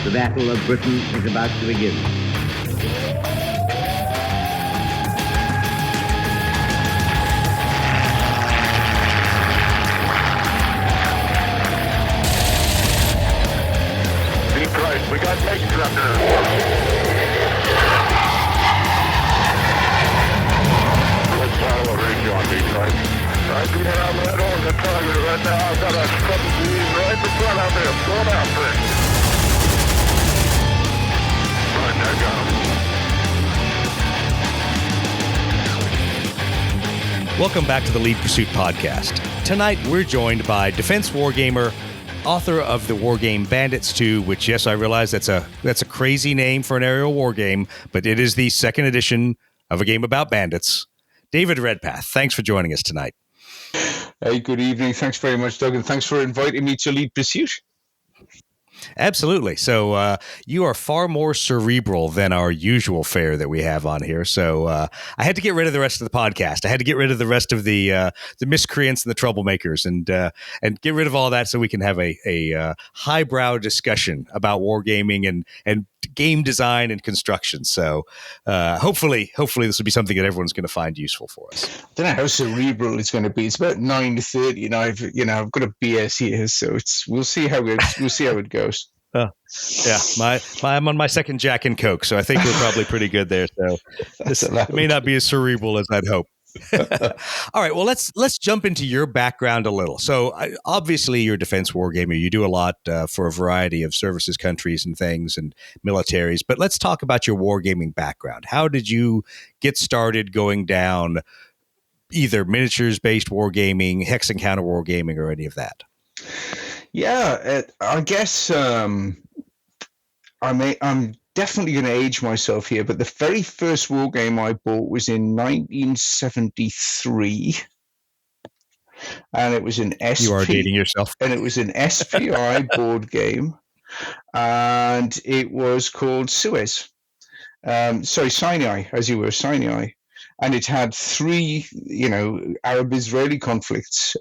The Battle of Britain is about to begin. Deep right, we got tanks up there. Let's follow a range on deep right. I do have that on the target right now. I've got a submarine right in front of me. I'm going after it. Right, I got him. Welcome back to the Lead Pursuit Podcast. Tonight, we're joined by Defense Wargamer, author of the Wargame Bandits 2, which, yes, I realize that's a crazy name for an aerial wargame, but it is the second edition of a game about bandits. David Redpath, thanks for joining us tonight. Hey, good evening. Thanks very much, Doug, and thanks for inviting me to Lead Pursuit. Absolutely. So you are far more cerebral than our usual fare that we have on here. So I had to get rid of the rest of the podcast. I had to get rid of the rest of the miscreants and the troublemakers, and get rid of all that so we can have a highbrow discussion about wargaming and game design and construction. So hopefully this will be something that everyone's going to find useful for us. I don't know how cerebral it's going to be. It's about 9:30, and I've got a BS here, so we'll see how it goes. Yeah, I'm on my second Jack and Coke, so I think we're probably pretty good there. So this may not be as cerebral as I'd hope. All right, well, let's jump into your background a little. So obviously you're a defense wargamer. You do a lot for a variety of services, countries, and things, and militaries. But let's talk about your wargaming background. How did you get started going down either miniatures-based wargaming, hex and counter wargaming, or any of that? Yeah, I guess I'm definitely going to age myself here, but the very first war game I bought was in 1973, and it was an SP. You are dating yourself. And it was an SPI board game, and it was called Suez. Sinai, as you were, Sinai. And it had three, Arab-Israeli conflicts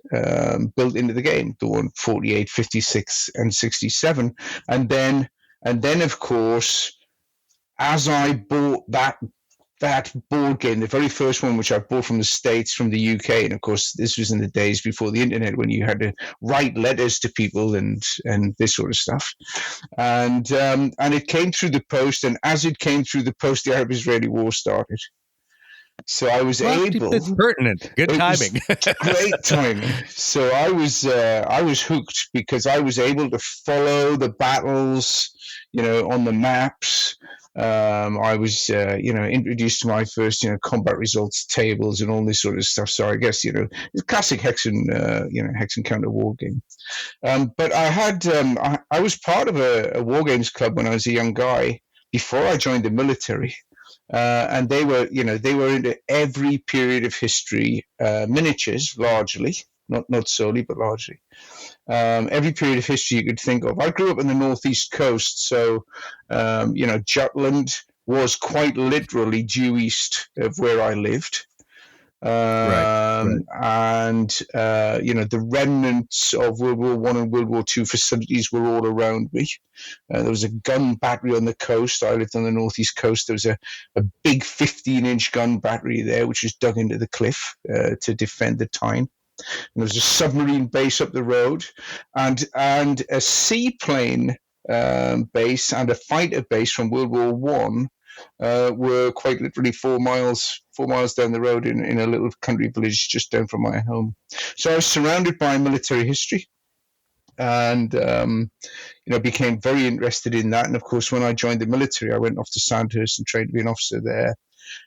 built into the game, the one 48, 56, and 67. And then, of course, as I bought that board game, the very first one, which I bought from the States, from the UK, and of course, this was in the days before the internet, when you had to write letters to people and this sort of stuff. And it came through the post, and as it came through the post, the Arab-Israeli war started. So I was able. It's pertinent. Good timing. Great timing. So I was hooked, because I was able to follow the battles, on the maps. I was, introduced to my first, combat results tables and all this sort of stuff. So I guess, it's classic hex and counter war game. But I had, I was part of a war games club when I was a young guy, before I joined the military. And they were into every period of history, miniatures largely, not solely, but largely. Every period of history you could think of. I grew up in the northeast coast, so Jutland was quite literally due east of where I lived. Right. And the remnants of World War I and World War II facilities were all around me. There was a gun battery on the coast. I lived on the northeast coast. There was a big 15-inch gun battery there, which was dug into the cliff to defend the Tyne. And there was a submarine base up the road, and a seaplane base and a fighter base from World War I. Were quite literally 4 miles down the road in a little country village just down from my home. So I was surrounded by military history, and became very interested in that. And of course, when I joined the military, I went off to Sandhurst and trained to be an officer there.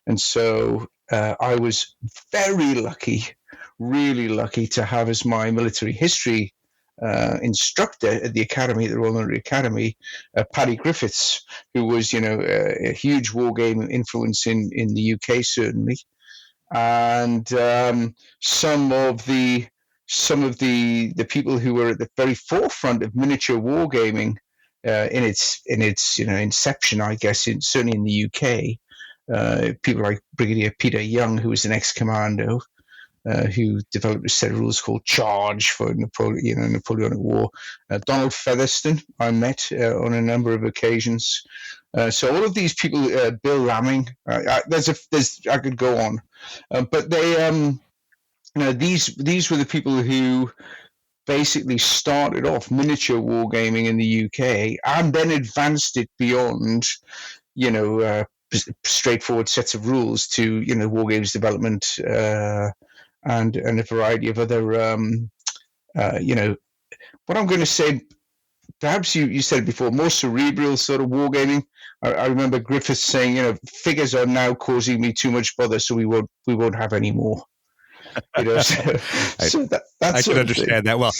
And so I was very lucky, really lucky, to have as my military history instructor at the academy, the Royal Military Academy, Paddy Griffiths, who was, a huge war game influence in the UK, certainly. And some of the people who were at the very forefront of miniature wargaming in its inception, I guess, certainly in the UK, people like Brigadier Peter Young, who was an ex-commando, who developed a set of rules called Charge for Napoleonic War. Donald Featherston, I met on a number of occasions. So all of these people, Bill Lamming, I could go on, but they, these were the people who basically started off miniature wargaming in the UK and then advanced it beyond, straightforward sets of rules to, wargames development and a variety of other, what I'm going to say, perhaps you said it before, more cerebral sort of wargaming. I remember Griffiths saying, figures are now causing me too much bother, so we won't have any more. That's I can understand that. Well,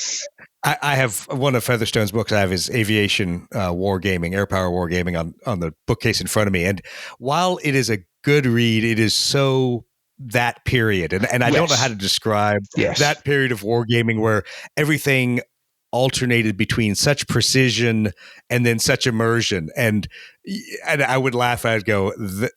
I have one of Featherstone's books. I have his aviation wargaming, air power wargaming on the bookcase in front of me. And while it is a good read, it is so that period. And I don't know how to describe that period of wargaming where everything alternated between such precision and then such immersion. And I would laugh. I'd go,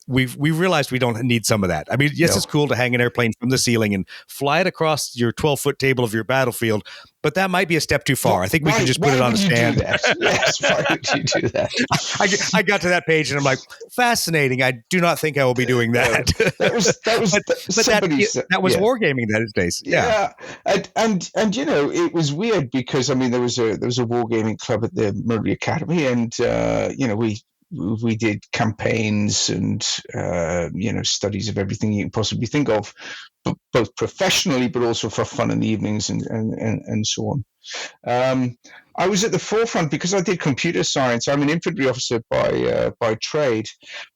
we've realized we don't need some of that. I mean, yes, it's cool to hang an airplane from the ceiling and fly it across your 12-foot table of your battlefield, but that might be a step too far. I think we can just put it on a stand. Yes, why would you do that? I got to that page and I'm like, fascinating. I do not think I will be doing that. That was wargaming those days. Yeah. And it was weird because there was a wargaming club at the Military Academy, and we did campaigns and studies of everything you can possibly think of, both professionally but also for fun in the evenings and so on. I was at the forefront because I did computer science. I'm an infantry officer by trade,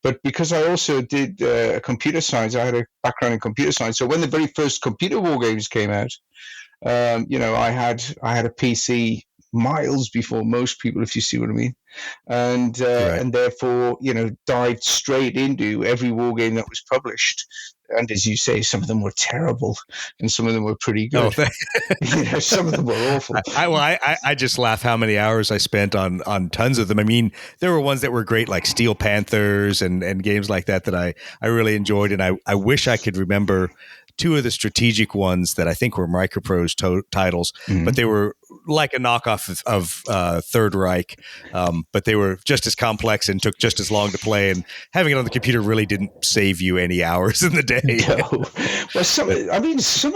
but because I also did computer science, I had a background in computer science. So when the very first computer war games came out, I had a PC miles before most people, if you see what I mean, and therefore dived straight into every war game that was published. And as you say, some of them were terrible, and some of them were pretty good. Some of them were awful. I just laugh how many hours I spent on tons of them. I mean, there were ones that were great, like Steel Panthers and games like that I really enjoyed, and I wish I could remember two of the strategic ones that I think were Microprose titles, but they were like a knockoff of Third Reich, but they were just as complex and took just as long to play. And having it on the computer really didn't save you any hours in the day. No. Well, some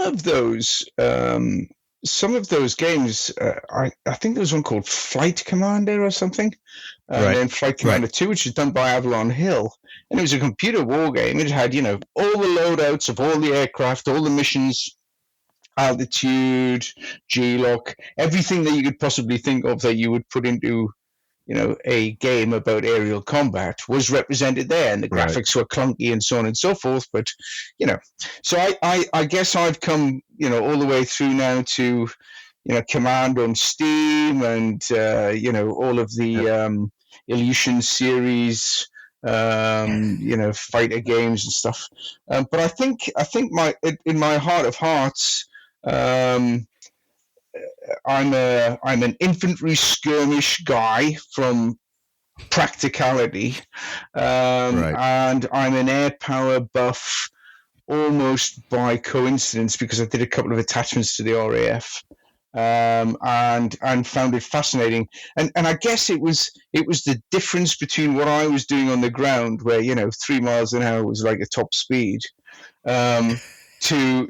of those games, I think there was one called Flight Commander or something, and then Flight Commander 2, which was done by Avalon Hill. And it was a computer war game. It had, all the loadouts of all the aircraft, all the missions, altitude, G-lock, everything that you could possibly think of that you would put into, a game about aerial combat was represented there. And the graphics were clunky and so on and so forth. But, so I guess I've come, all the way through now to, Command on Steam and, all of the Illusion series, fighter games and stuff. But I think in my heart of hearts, I'm an infantry skirmish guy from practicality, and I'm an air power buff almost by coincidence because I did a couple of attachments to the RAF. And found it fascinating, and I guess it was the difference between what I was doing on the ground, where 3 miles an hour was like a top speed, to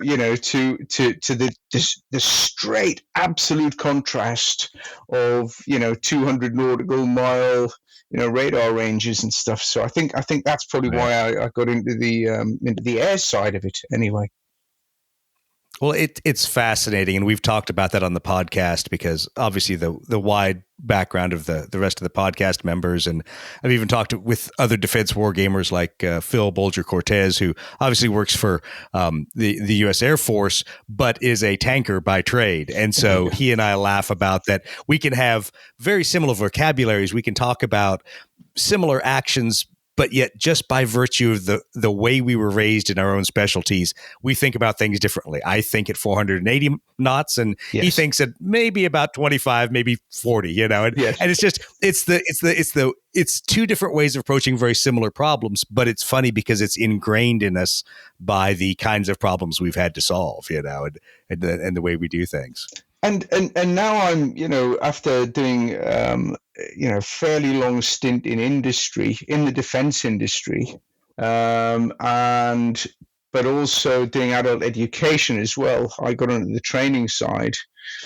the straight absolute contrast of 200 nautical mile radar ranges and stuff. So I think that's probably why I got into the air side of it anyway. Well, it's fascinating, and we've talked about that on the podcast because obviously the wide background of the rest of the podcast members, and I've even talked with other defense war gamers like Phil Bolger-Cortez, who obviously works for the U.S. Air Force, but is a tanker by trade. And so he and I laugh about that. We can have very similar vocabularies. We can talk about similar actions, but yet just by virtue of the way we were raised in our own specialties, we think about things differently. I think at 480 knots, and he thinks at maybe about 25, maybe 40. And it's just it's two different ways of approaching very similar problems, but it's funny because it's ingrained in us by the kinds of problems we've had to solve, and the way we do things. And now I'm, after doing, fairly long stint in the defense industry, but also doing adult education as well. I got onto the training side.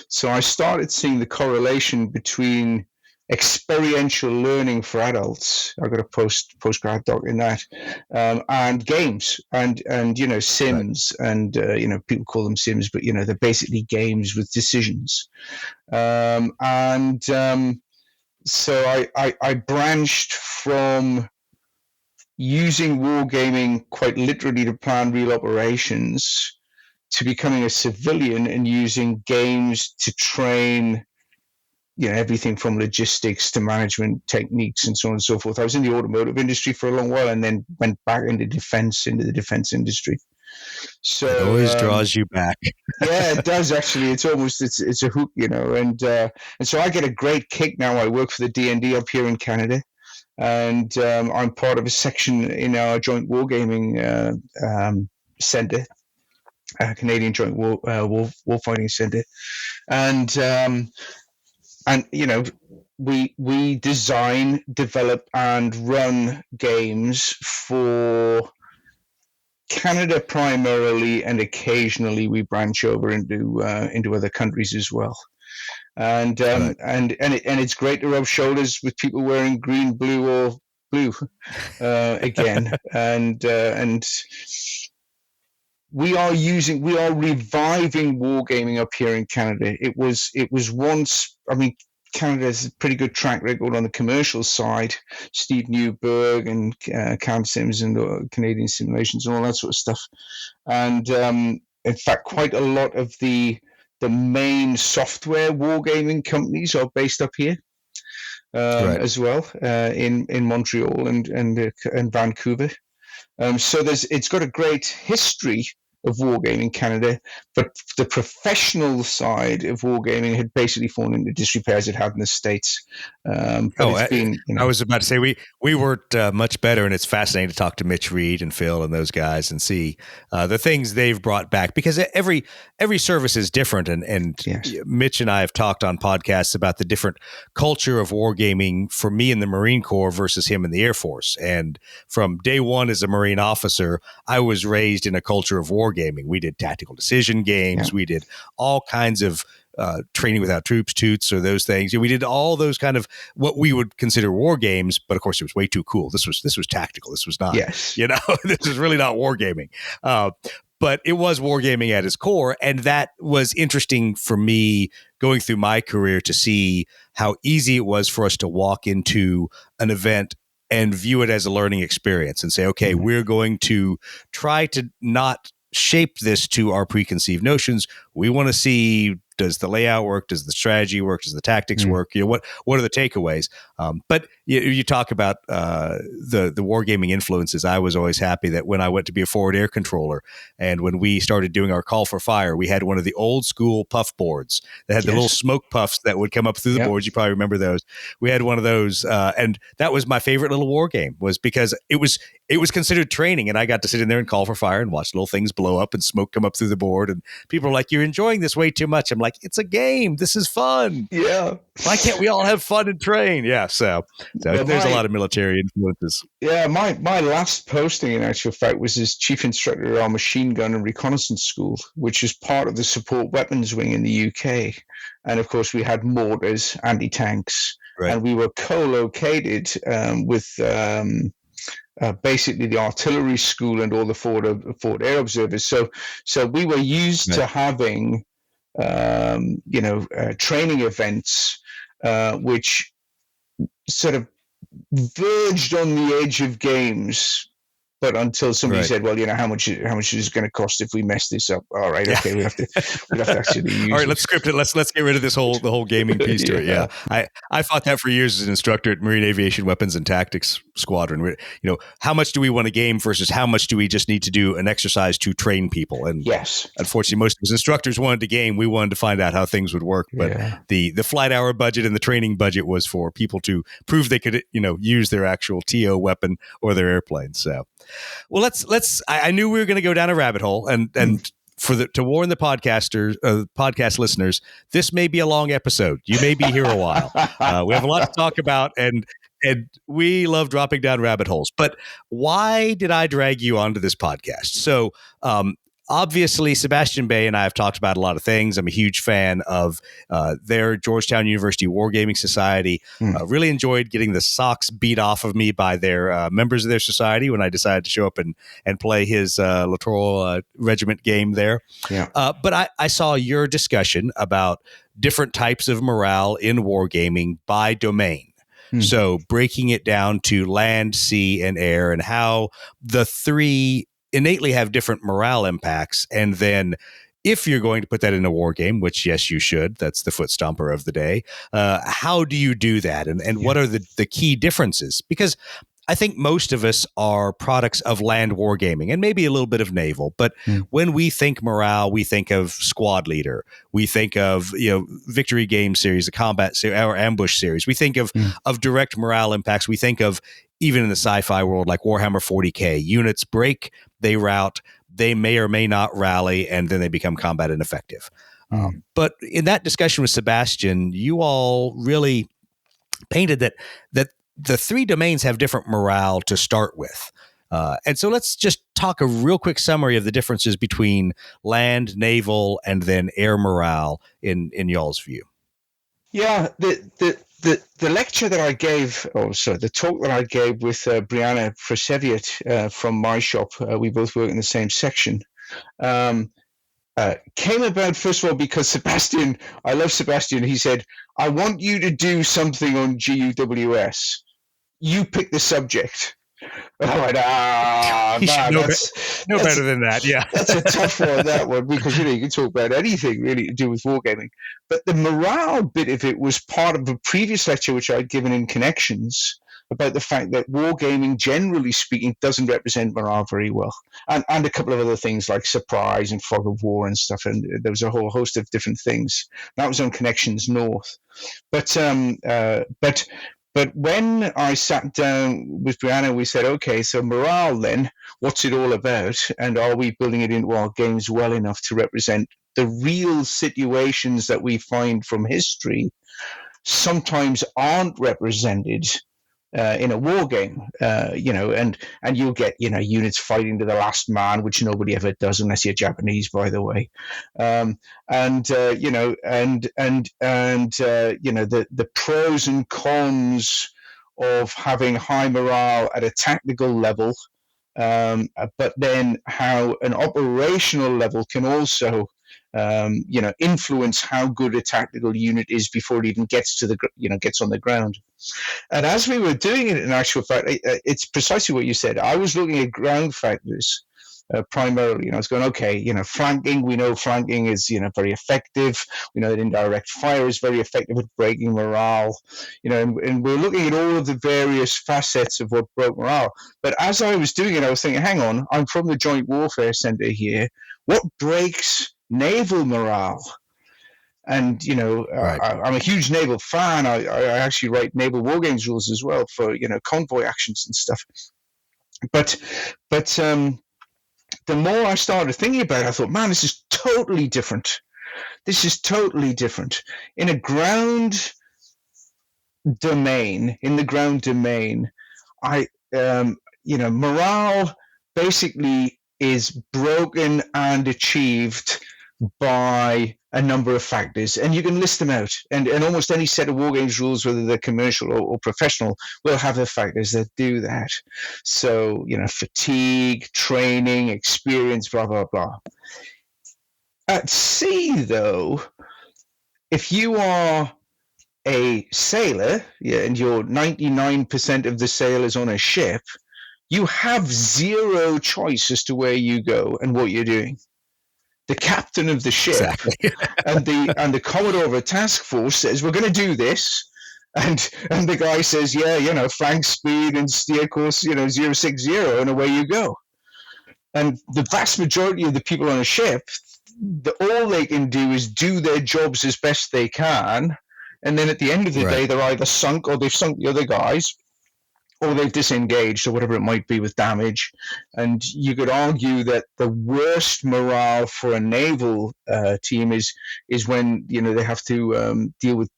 So I started seeing the correlation between experiential learning for adults. I got a postgrad doc in that, and games and sims, right. And people call them sims, but they're basically games with decisions. So I branched from using wargaming quite literally to plan real operations to becoming a civilian and using games to train everything from logistics to management techniques and so on and so forth. I was in the automotive industry for a long while and then went back into the defense industry. So it always draws you back. Yeah, it does actually. It's almost it's a hook, and so I get a great kick now. I work for the D&D up here in Canada, and I'm part of a section in our joint wargaming center, Canadian Joint Warfighting Center, and we design, develop, and run games for Canada primarily, and occasionally we branch over into other countries as well. And right. and it's great to rub shoulders with people wearing green, blue, or blue again, and we are reviving wargaming up here in Canada. It was once, Canada has a pretty good track record on the commercial side. Steve Newberg and Cam Sims and Canadian Simulations and all that sort of stuff. And in fact, quite a lot of the main software wargaming companies are based up here right. as well, in Montreal and Vancouver. So it's got a great history of wargaming in Canada, but the professional side of wargaming had basically fallen into disrepair as it had in the States. I was about to say we worked much better, and it's fascinating to talk to Mitch Reed and Phil and those guys and see the things they've brought back, because every service is different, and yes. Mitch and I have talked on podcasts about the different culture of wargaming for me in the Marine Corps versus him in the Air Force. And from day one as a Marine officer, I was raised in a culture of wargaming. We did tactical decision games. Yeah. We did all kinds of training without troops, toots, or those things. We did all those kind of what we would consider war games, but of course it was way too cool. This was tactical. This was not, this is really not wargaming. But it was wargaming at its core, and that was interesting for me going through my career to see how easy it was for us to walk into an event and view it as a learning experience and say, okay, we're going to try to not shape this to our preconceived notions. We want to see, does the layout work? Does the strategy work? Does the tactics work? What are the takeaways? But you talk about the wargaming influences. I was always happy that when I went to be a forward air controller, and when we started doing our call for fire, we had one of the old school puff boards that had the little smoke puffs that would come up through the boards. You probably remember those. We had one of those, and that was my favorite little war game, was because it was considered training, and I got to sit in there and call for fire and watch little things blow up and smoke come up through the board. And people are like, "You're enjoying this way too much." I'm like, "It's a game. This is fun. Yeah. Why can't we all have fun and train?" Yeah. So there's a lot of military influences. Yeah. My last posting, in actual fact, was as chief instructor at our machine gun and reconnaissance school, which is part of the support weapons wing in the UK. And of course, we had mortars, anti-tanks, right. And we were co-located with basically the artillery school and all the forward air observers. So we were used to having training events which sort of verged on the edge of games But until somebody Right. said, well, how much is it going to cost if we mess this up? All right, okay, we'd have to actually use All right, it. let's script it. Let's get rid of the whole gaming piece to it. Yeah. I fought that for years as an instructor at Marine Aviation Weapons and Tactics Squadron. How much do we want to game versus how much do we just need to do an exercise to train people? And yes, unfortunately, most of us instructors wanted to game. We wanted to find out how things would work. But the flight hour budget and the training budget was for people to prove they could, use their actual TO weapon or their airplane. So, well, I knew we were going to go down a rabbit hole, and to warn the podcast listeners, this may be a long episode. You may be here a while. We have a lot to talk about, and we love dropping down rabbit holes. But why did I drag you onto this podcast? So, obviously, Sebastian Bay and I have talked about a lot of things. I'm a huge fan of their Georgetown University Wargaming Society. Really enjoyed getting the socks beat off of me by their members of their society when I decided to show up and play his Littoral Regiment game there. Yeah. But I saw your discussion about different types of morale in wargaming by domain. So breaking it down to land, sea, and air, and how the three innately have different morale impacts. And then if you're going to put that in a war game, which, yes, you should, that's the foot stomper of the day, how do you do that? And what are the key differences? Because I think most of us are products of land wargaming and maybe a little bit of naval. But when we think morale, we think of squad leader. We think of victory game series, the combat series, or ambush series. We think of direct morale impacts. We think of, even in the sci-fi world, like Warhammer 40K, units break, they rout, they may or may not rally, and then they become combat ineffective. But in that discussion with Sebastian, you all really painted that the three domains have different morale to start with. And so let's just talk a real quick summary of the differences between land, naval, and then air morale in y'all's view. Yeah, the lecture that I gave, the talk that I gave with Brianna Proseviet from my shop, we both work in the same section, came about, first of all, because Sebastian, I love Sebastian, he said, I want you to do something on GUWS. You pick the subject. I went, no better than that. Yeah, that's a tough one, that one, because you can talk about anything really to do with wargaming. But the morale bit of it was part of a previous lecture which I'd given in Connections about the fact that wargaming, generally speaking, doesn't represent morale very well, and a couple of other things like surprise and fog of war and stuff. And there was a whole host of different things. That was on Connections North, But when I sat down with Brianna, we said, okay, so morale then, what's it all about? And are we building it into our games well enough to represent the real situations that we find from history sometimes aren't represented in a war game, and you'll get, units fighting to the last man, which nobody ever does unless you're Japanese, by the way. The pros and cons of having high morale at a tactical level, but then how an operational level can also influence how good a tactical unit is before it even gets to gets on the ground. And as we were doing it, in actual fact, it's precisely what you said. I was looking at ground factors primarily. I was going, okay, flanking. We know flanking is very effective. We know that indirect fire is very effective at breaking morale. And we're looking at all of the various facets of what broke morale. But as I was doing it, I was thinking, hang on, I'm from the Joint Warfare Center here. What breaks naval morale? And Right. I'm a huge naval fan. I actually write naval wargames rules as well for convoy actions and stuff. But the more I started thinking about it, I thought, man, this is totally different. This is totally different. In a ground domain, morale basically is broken and achieved by a number of factors, and you can list them out. And almost any set of wargames rules, whether they're commercial or professional, will have the factors that do that. So, fatigue, training, experience, blah, blah, blah. At sea, though, if you are a sailor, and you're 99% of the sailors on a ship, you have zero choice as to where you go and what you're doing. The captain of the ship Exactly. and the commodore of a task force says, we're going to do this. And the guy says, yeah, flank speed and steer course, 060, and away you go. And the vast majority of the people on a ship, all they can do is do their jobs as best they can. And then at the end of the day, they're either sunk or they've sunk the other guys, or they've disengaged or whatever it might be with damage. And you could argue that the worst morale for a naval team is when, they have to deal with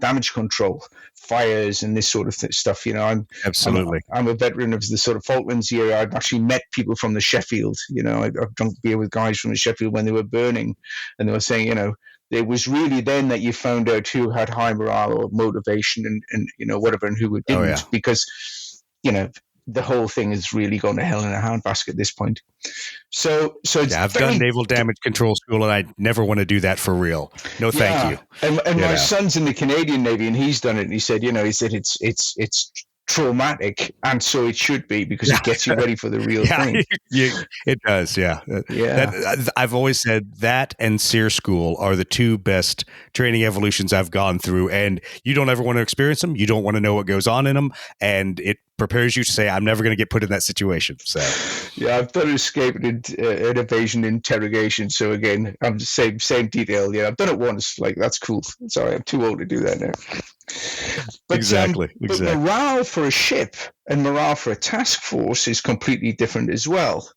damage control, fires and this sort of stuff. I'm a veteran of the sort of Falklands era. I've actually met people from the Sheffield. I've drunk beer with guys from the Sheffield when they were burning, and they were saying, it was really then that you found out who had high morale or motivation and whatever, and who didn't, because the whole thing has really gone to hell in a handbasket at this point. So it's I've done naval damage control school, and I never want to do that for real. No, thank you. And my son's in the Canadian Navy, and he's done it. And he said, it's traumatic, and so it should be, because it gets you ready for the real thing. It does, I've always said that and SEER school are the two best training evolutions I've gone through, and you don't ever want to experience them. You don't want to know what goes on in them, and it prepares you to say, I'm never going to get put in that situation. So I've done escape and evasion interrogation. So again, I'm the same detail. I've done it once. Like, that's cool. Sorry, I'm too old to do that now. But, exactly. But morale for a ship and morale for a task force is completely different as well.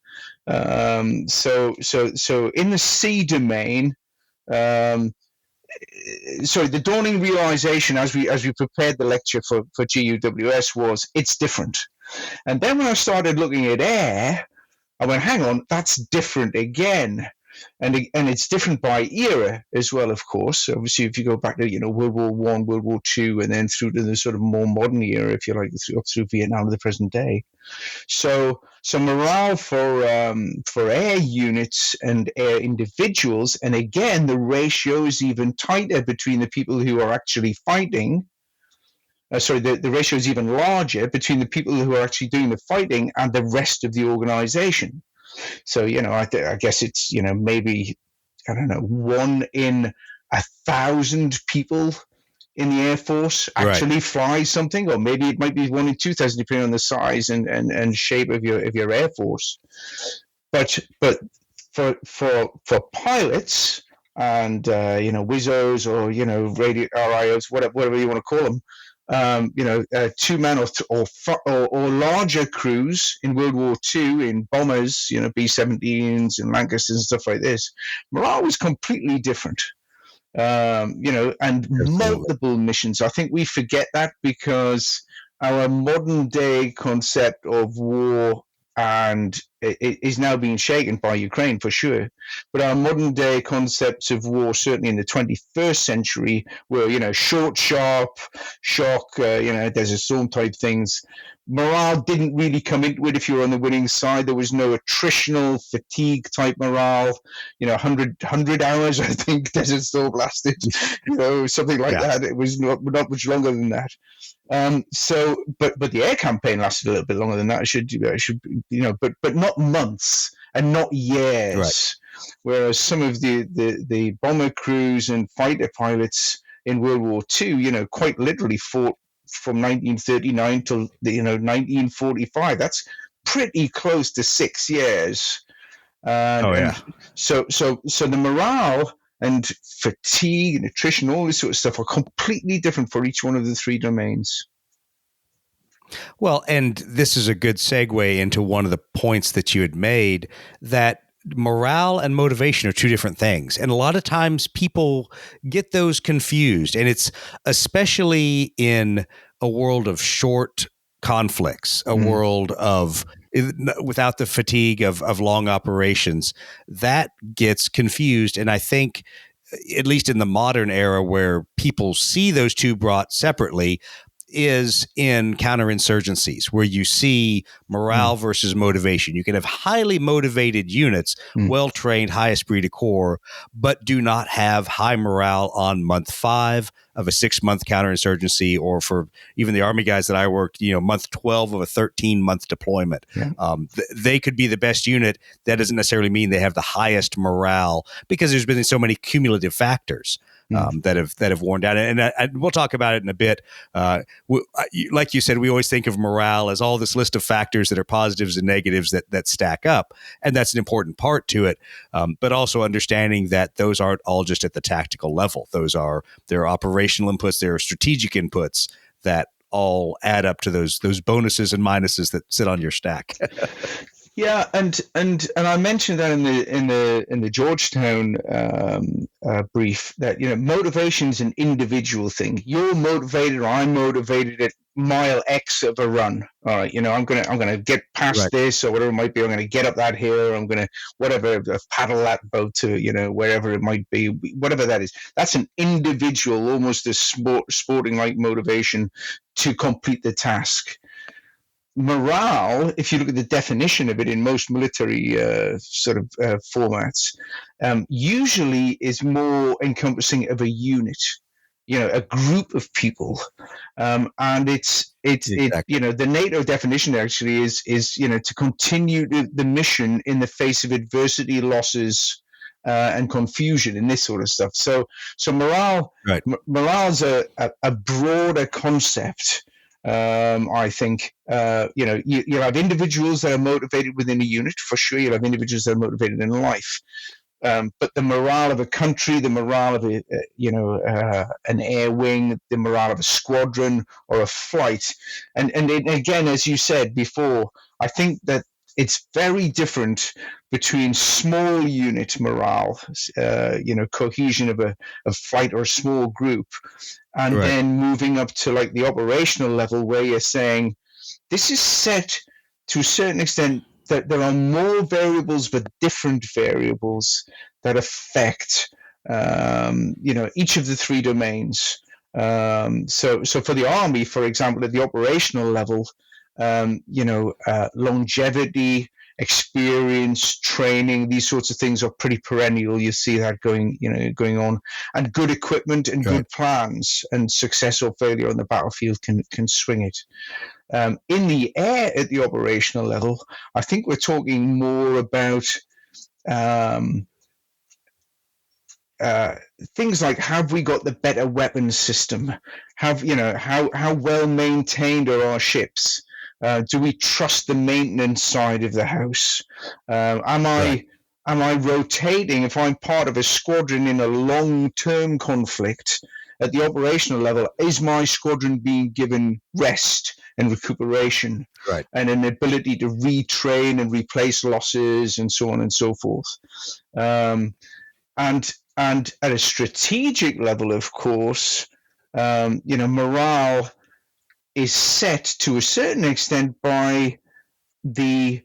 So in the sea domain, the dawning realization as we prepared the lecture for GUWS was it's different. And then when I started looking at air, I went, hang on, that's different again. And it's different by era as well, of course. Obviously, if you go back to World War I, World War II, and then through to the sort of more modern era, if you like, up through Vietnam to the present day. So morale for air units and air individuals, and again, the ratio is even tighter between the people who are actually fighting. The ratio is even larger between the people who are actually doing the fighting and the rest of the organization. So, I guess it's, maybe, I don't know, 1 in 1,000 people in the Air Force actually fly something, or maybe it might be 1 in 2,000, depending on the size and shape of your Air Force. But for pilots and, WISOs or, radio RIOs, whatever you want to call them, 2-man or larger crews in World War II in bombers, B-17s and Lancasters and stuff like this, morale was completely different. And multiple missions. I think we forget that because our modern day concept of war and it is now being shaken by Ukraine for sure. But our modern day concepts of war, certainly in the 21st century, were, short, sharp, shock, Desert Storm type things. Morale didn't really come into it if you were on the winning side. There was no attritional fatigue type morale. 100 hours, I think, Desert Storm lasted, something like that. It was not much longer than that. But the air campaign lasted a little bit longer than that. But not months and not years. Right. Whereas some of the bomber crews and fighter pilots in World War II, quite literally fought from 1939 till 1945. That's pretty close to 6 years. And so the morale and fatigue and attrition, all this sort of stuff, are completely different for each one of the three domains. Well, and this is a good segue into one of the points that you had made, that morale and motivation are two different things. And a lot of times people get those confused. And it's especially in a world of short conflicts, a world of without the fatigue of long operations, that gets confused. And I think, at least in the modern era where people see those two brought separately, is in counterinsurgencies, where you see morale versus motivation. You can have highly motivated units, well-trained, high esprit de corps, but do not have high morale on month 5 of a 6-month counterinsurgency, or for even the Army guys that I worked, month 12 of a 13-month deployment. Yeah. They could be the best unit. That doesn't necessarily mean they have the highest morale, because there's been so many cumulative factors that have worn down. And we'll talk about it in a bit. Like you said, we always think of morale as all this list of factors that are positives and negatives that stack up, and that's an important part to it. But also understanding that those aren't all just at the tactical level. There are operational inputs, there are strategic inputs that all add up to those bonuses and minuses that sit on your stack. Yeah, and I mentioned that in the Georgetown brief, that motivation is an individual thing. You're motivated, or I'm motivated at mile X of a run. All right, I'm gonna get past this, or whatever it might be. I'm gonna get up that hill. I'm gonna paddle that boat to wherever it might be, whatever that is. That's an individual, almost a sporting like motivation to complete the task. Morale, if you look at the definition of it in most military formats, usually is more encompassing of a unit, a group of people, and it's exactly. The NATO definition actually is to continue the mission in the face of adversity, losses, and confusion, and this sort of stuff. So morale, morale's a broader concept. I think, you'll have individuals that are motivated within a unit, for sure. You'll have individuals that are motivated in life. But the morale of a country, the morale of an air wing, the morale of a squadron or a flight. And again, as you said before, I think that it's very different between small unit morale, cohesion of a flight or a small group, and then moving up to like the operational level, where you're saying this is set to a certain extent that there are more variables, but different variables that affect each of the 3 domains. So for the Army, for example, at the operational level, longevity, experience, training, these sorts of things are pretty perennial. You see that going on, and good equipment and good plans, and success or failure on the battlefield can swing it. In the air at the operational level, I think we're talking more about things like, have we got the better weapons system? How well maintained are our ships? Do we trust the maintenance side of the house? Am I rotating? If I'm part of a squadron in a long-term conflict at the operational level, is my squadron being given rest and recuperation, and an ability to retrain and replace losses, and so on and so forth? And at a strategic level, of course, morale is set to a certain extent by the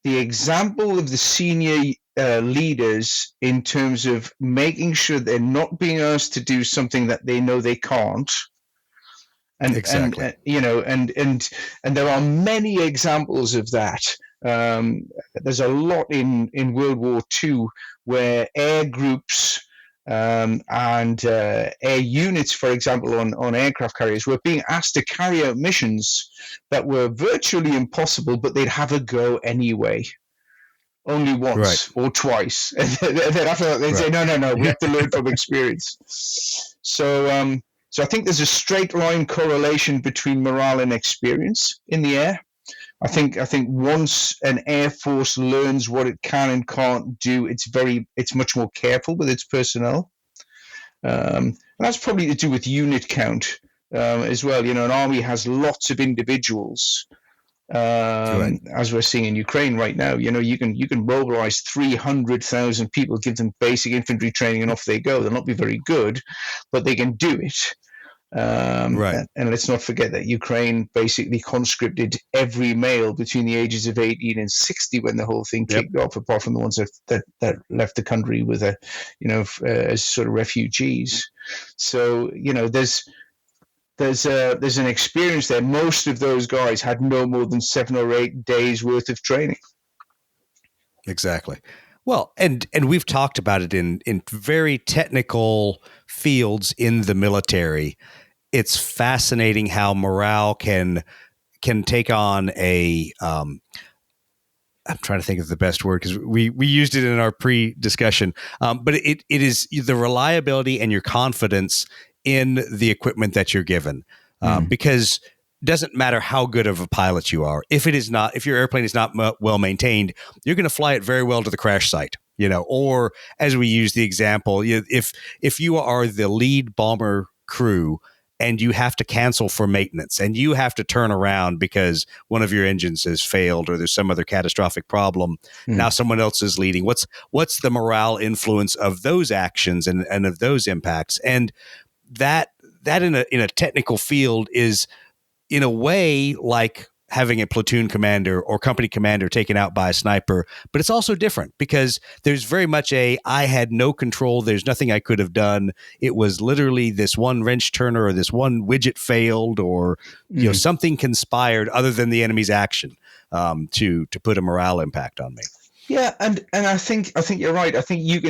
example of the senior leaders, in terms of making sure they're not being asked to do something that they know they can't. And exactly. And there are many examples of that. There's a lot in World War II where air groups and air units, for example, on aircraft carriers, were being asked to carry out missions that were virtually impossible, but they'd have a go anyway. Only once or twice. And then after that, they'd say, no, we have to learn from experience. So I think there's a straight line correlation between morale and experience in the air. I think once an air force learns what it can and can't do, it's much more careful with its personnel. And that's probably to do with unit count as well. An army has lots of individuals, as we're seeing in Ukraine right now. You can mobilize 300,000 people, give them basic infantry training, and off they go. They'll not be very good, but they can do it. And let's not forget that Ukraine basically conscripted every male between the ages of 18 and 60 when the whole thing kicked off, apart from the ones that left the country with as sort of refugees. So there's there's an experience there. Most of those guys had no more than 7 or 8 days worth of training. Exactly. Well, and we've talked about it in very technical fields in the military. It's fascinating how morale can take on a I'm trying to think of the best word because we used it in our pre-discussion, but it is the reliability and your confidence in the equipment that you're given, because it doesn't matter how good of a pilot you are. If your airplane is not well maintained, you're going to fly it very well to the crash site, or as we use the example, if you are the lead bomber crew and you have to cancel for maintenance and you have to turn around because one of your engines has failed or there's some other catastrophic problem. Now someone else is leading. What's the morale influence of those actions and of those impacts? And that in a technical field is in a way like having a platoon commander or company commander taken out by a sniper, but it's also different because there's very much I had no control. There's nothing I could have done. It was literally this one wrench turner or this one widget failed or something conspired other than the enemy's action to put a morale impact on me. Yeah, and I think you're right. I think you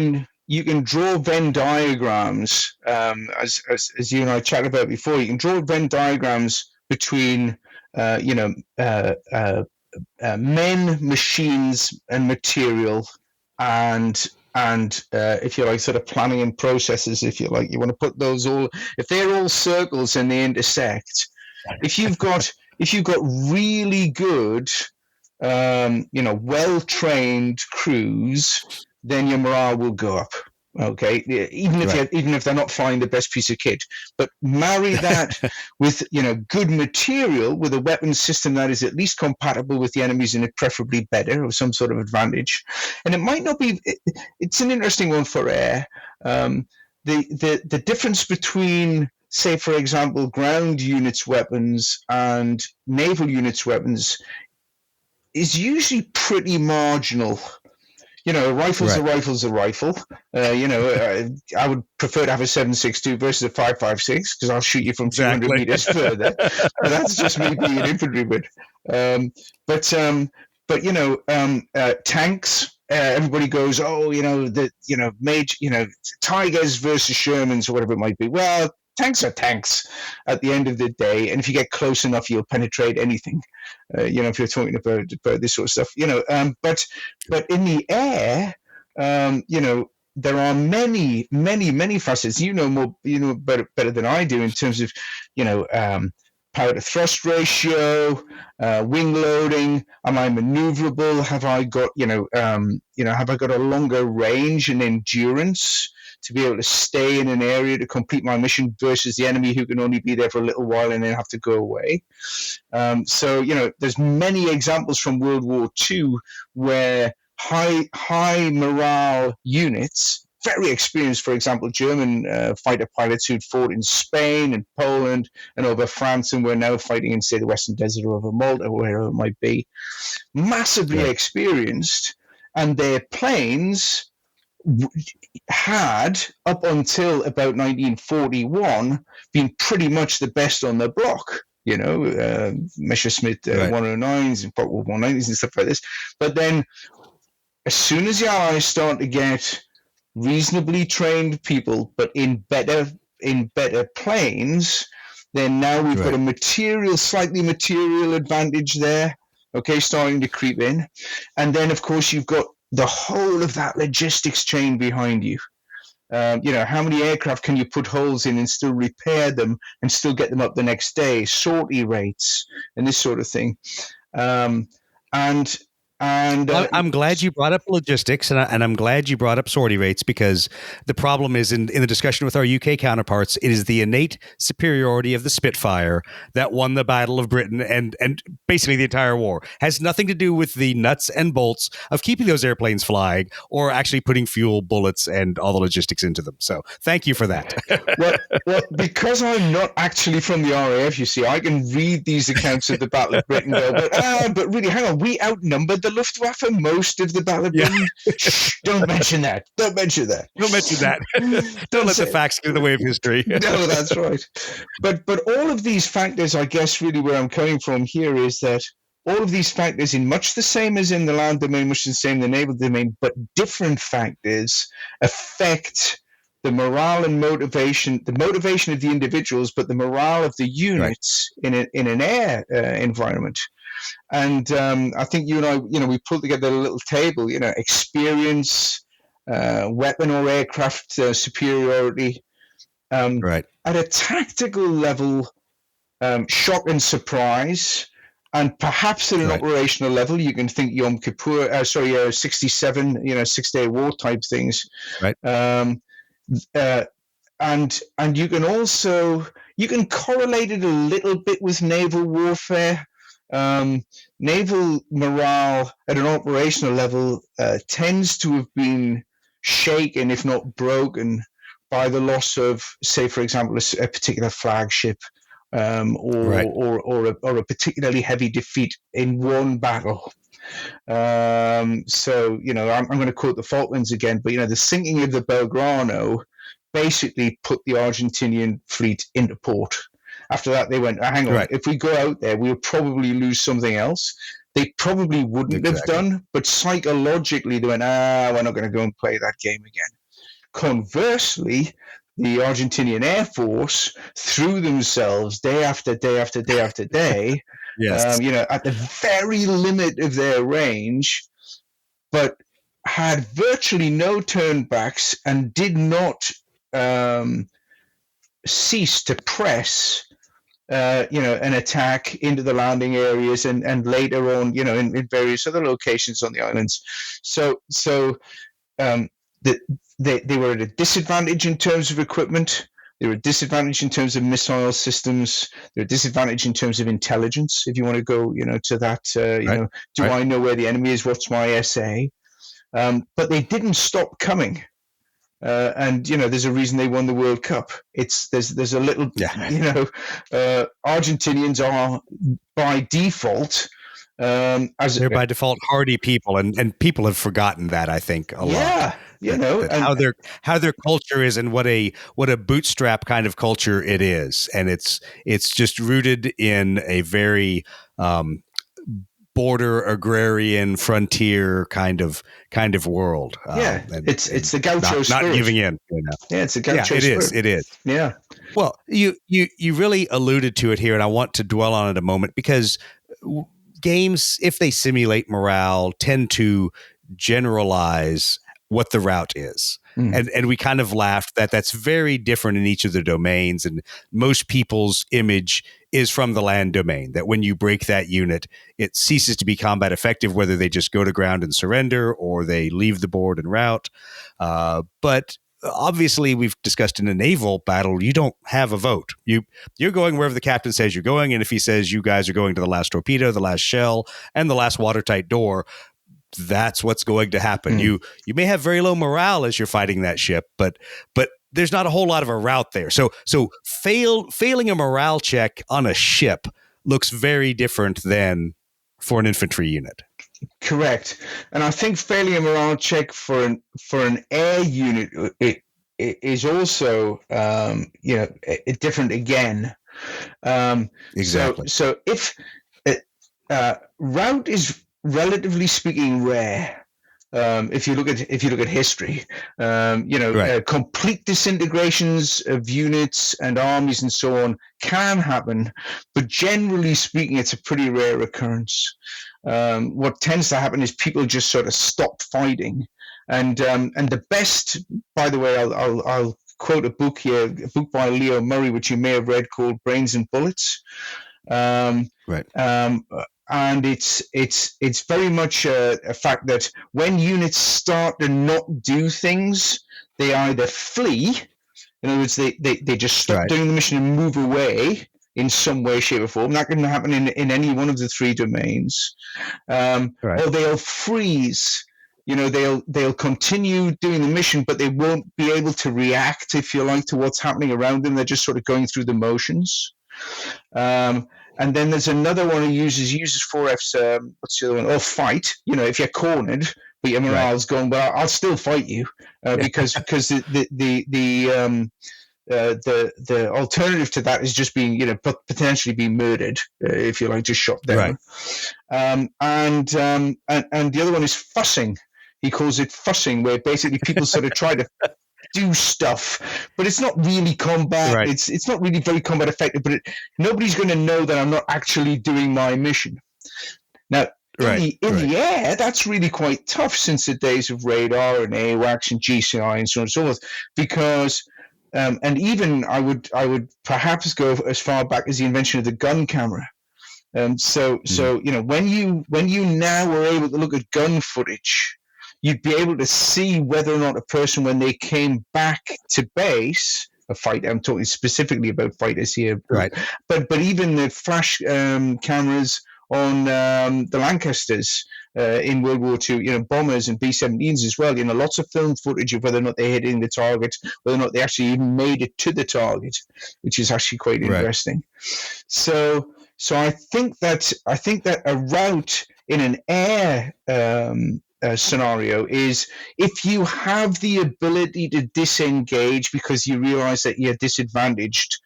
can draw Venn diagrams as you and I chatted about before. You can draw Venn diagrams between men, machines, and material, and if you like, sort of planning and processes. If you like, you want to put those all. If they're all circles and they intersect, if you've got really good, well trained crews, then your morale will go up. Okay, even if they're not flying the best piece of kit, but marry that with good material, with a weapon system that is at least compatible with the enemies and preferably better or some sort of advantage. And it might not be. It's an interesting one for air. The difference between, say, for example, ground units weapons and naval units weapons is usually pretty marginal. A rifle's a rifle's a rifle. I would prefer to have a 7.62 versus a 5.56 because I'll shoot you from 200 meters further. But that's just me being an infantryman. Tanks. Everybody goes, Tigers versus Shermans or whatever it might be. Well, tanks are tanks at the end of the day, and if you get close enough, you'll penetrate anything. If you're talking about this sort of stuff, but in the air, there are many facets. Better than I do in terms of, power to thrust ratio, wing loading. Am I maneuverable? Have I got, have I got a longer range and endurance to be able to stay in an area to complete my mission versus the enemy who can only be there for a little while and then have to go away. There's many examples from World War II where high morale units, very experienced, for example, German fighter pilots who'd fought in Spain and Poland and over France and were now fighting in, say, the Western Desert or over Malta or wherever it might be, massively experienced, and their planes had, up until about 1941, been pretty much the best on the block. Messerschmitt 109s and Fokker 190s and stuff like this. But then, as soon as the Allies start to get reasonably trained people, but in better planes, then now we've got a slightly material advantage there. Okay, starting to creep in, and then of course you've got the whole of that logistics chain behind you. How many aircraft can you put holes in and still repair them and still get them up the next day? Sortie rates and this sort of thing. I'm glad you brought up logistics, and I'm glad you brought up sortie rates, because the problem is in the discussion with our UK counterparts, it is the innate superiority of the Spitfire that won the Battle of Britain and basically the entire war. Has nothing to do with the nuts and bolts of keeping those airplanes flying or actually putting fuel, bullets, and all the logistics into them. So thank you for that. well, because I'm not actually from the RAF, you see, I can read these accounts of the Battle of Britain and go, but really, hang on, we outnumbered the the Luftwaffe most of the Battle of Yeah. Britain? Shh, don't mention that. Don't mention that. Don't mention that. Don't let the facts get in the way of history. No, that's right. But all of these factors, I guess, really where I'm coming from here is that all of these factors, in much the same as in the land domain, much the same in the naval domain, but different factors affect the morale and motivation, the motivation of the individuals, but the morale of the units in an air environment. And I think you and I, we pulled together a little table, experience, weapon or aircraft superiority. At a tactical level, shock and surprise, and perhaps at an operational level, you can think Yom Kippur, 67, 6-day war type things. Right. And you can also, correlate it a little bit with naval warfare. Naval morale at an operational level tends to have been shaken, if not broken, by the loss of, say, for example, a particular flagship, or a particularly heavy defeat in one battle. So, I'm going to quote the Falklands again, but, the sinking of the Belgrano basically put the Argentinian fleet into port. After that, they went, hang on, if we go out there, we'll probably lose something else. They probably wouldn't have done, but psychologically, they went, we're not going to go and play that game again. Conversely, the Argentinian Air Force threw themselves day after day after day after day, at the very limit of their range, but had virtually no turnbacks and did not cease to press, an attack into the landing areas and later on, in various other locations on the islands. So they were at a disadvantage in terms of equipment. They were at a disadvantage in terms of missile systems. They were at a disadvantage in terms of intelligence. If you want to go, to that, I know where the enemy is? What's my SA? But they didn't stop coming. And there's a reason they won the World Cup. There's a little, Argentinians are by default, they're by default hardy people, and people have forgotten that, I think, a lot. And how their culture is, and what a bootstrap kind of culture it is, and it's just rooted in a very border agrarian frontier kind of world. It's the gaucho spirit. Not giving in. Yeah, it's the gaucho spirit. It is. Yeah. Well, you really alluded to it here, and I want to dwell on it a moment, because games, if they simulate morale, tend to generalize what the route is. And we kind of laughed that's very different in each of the domains. And most people's image is from the land domain, that when you break that unit, it ceases to be combat effective, whether they just go to ground and surrender or they leave the board and rout. But obviously, we've discussed in a naval battle, you don't have a vote. You're going wherever the captain says you're going. And if he says you guys are going to the last torpedo, the last shell, and the last watertight door, that's what's going to happen. You may have very low morale as you're fighting that ship, but there's not a whole lot of a route there. So failing a morale check on a ship looks very different than for an infantry unit. Correct. And I think failing a morale check for an air unit it is also different again. Exactly. So if route is relatively speaking rare, if you look at history, complete disintegrations of units and armies and so on can happen, but generally speaking, it's a pretty rare occurrence. What tends to happen is people just sort of stop fighting, and the best, by the way, I'll quote a book here, a book by Leo Murray, which you may have read, called Brains and Bullets. And it's very much a fact that when units start to not do things, they either flee, in other words, they just stop doing the mission and move away in some way, shape, or form. That can happen in any one of the three domains, or they'll freeze. They'll continue doing the mission, but they won't be able to react, if you like, to what's happening around them. They're just sort of going through the motions. And then there's another one who uses 4F's, what's the other one? Oh, fight. You know, if you're cornered, but your morale's going, well, I'll still fight you because the alternative to that is just being, you know, potentially being murdered, if you like, just shot down. Right. And the other one is fussing. He calls it fussing, where basically people sort of try to do stuff, but it's not really combat. Right. It's not really very combat effective, but nobody's going to know that I'm not actually doing my mission. Now, in the air, that's really quite tough since the days of radar and AWACS and GCI and so on and so forth, because and even I would perhaps go as far back as the invention of the gun camera. So you know, when you now were able to look at gun footage, you'd be able to see whether or not a person, when they came back to base, a fight. I'm talking specifically about fighters here, right? But even the flash cameras on the Lancasters in World War II, you know, bombers and B-17s as well. You know, lots of film footage of whether or not they're hitting the target, whether or not they actually even made it to the target, which is actually quite interesting. So I think that a route in an air scenario is if you have the ability to disengage because you realize that you're disadvantaged,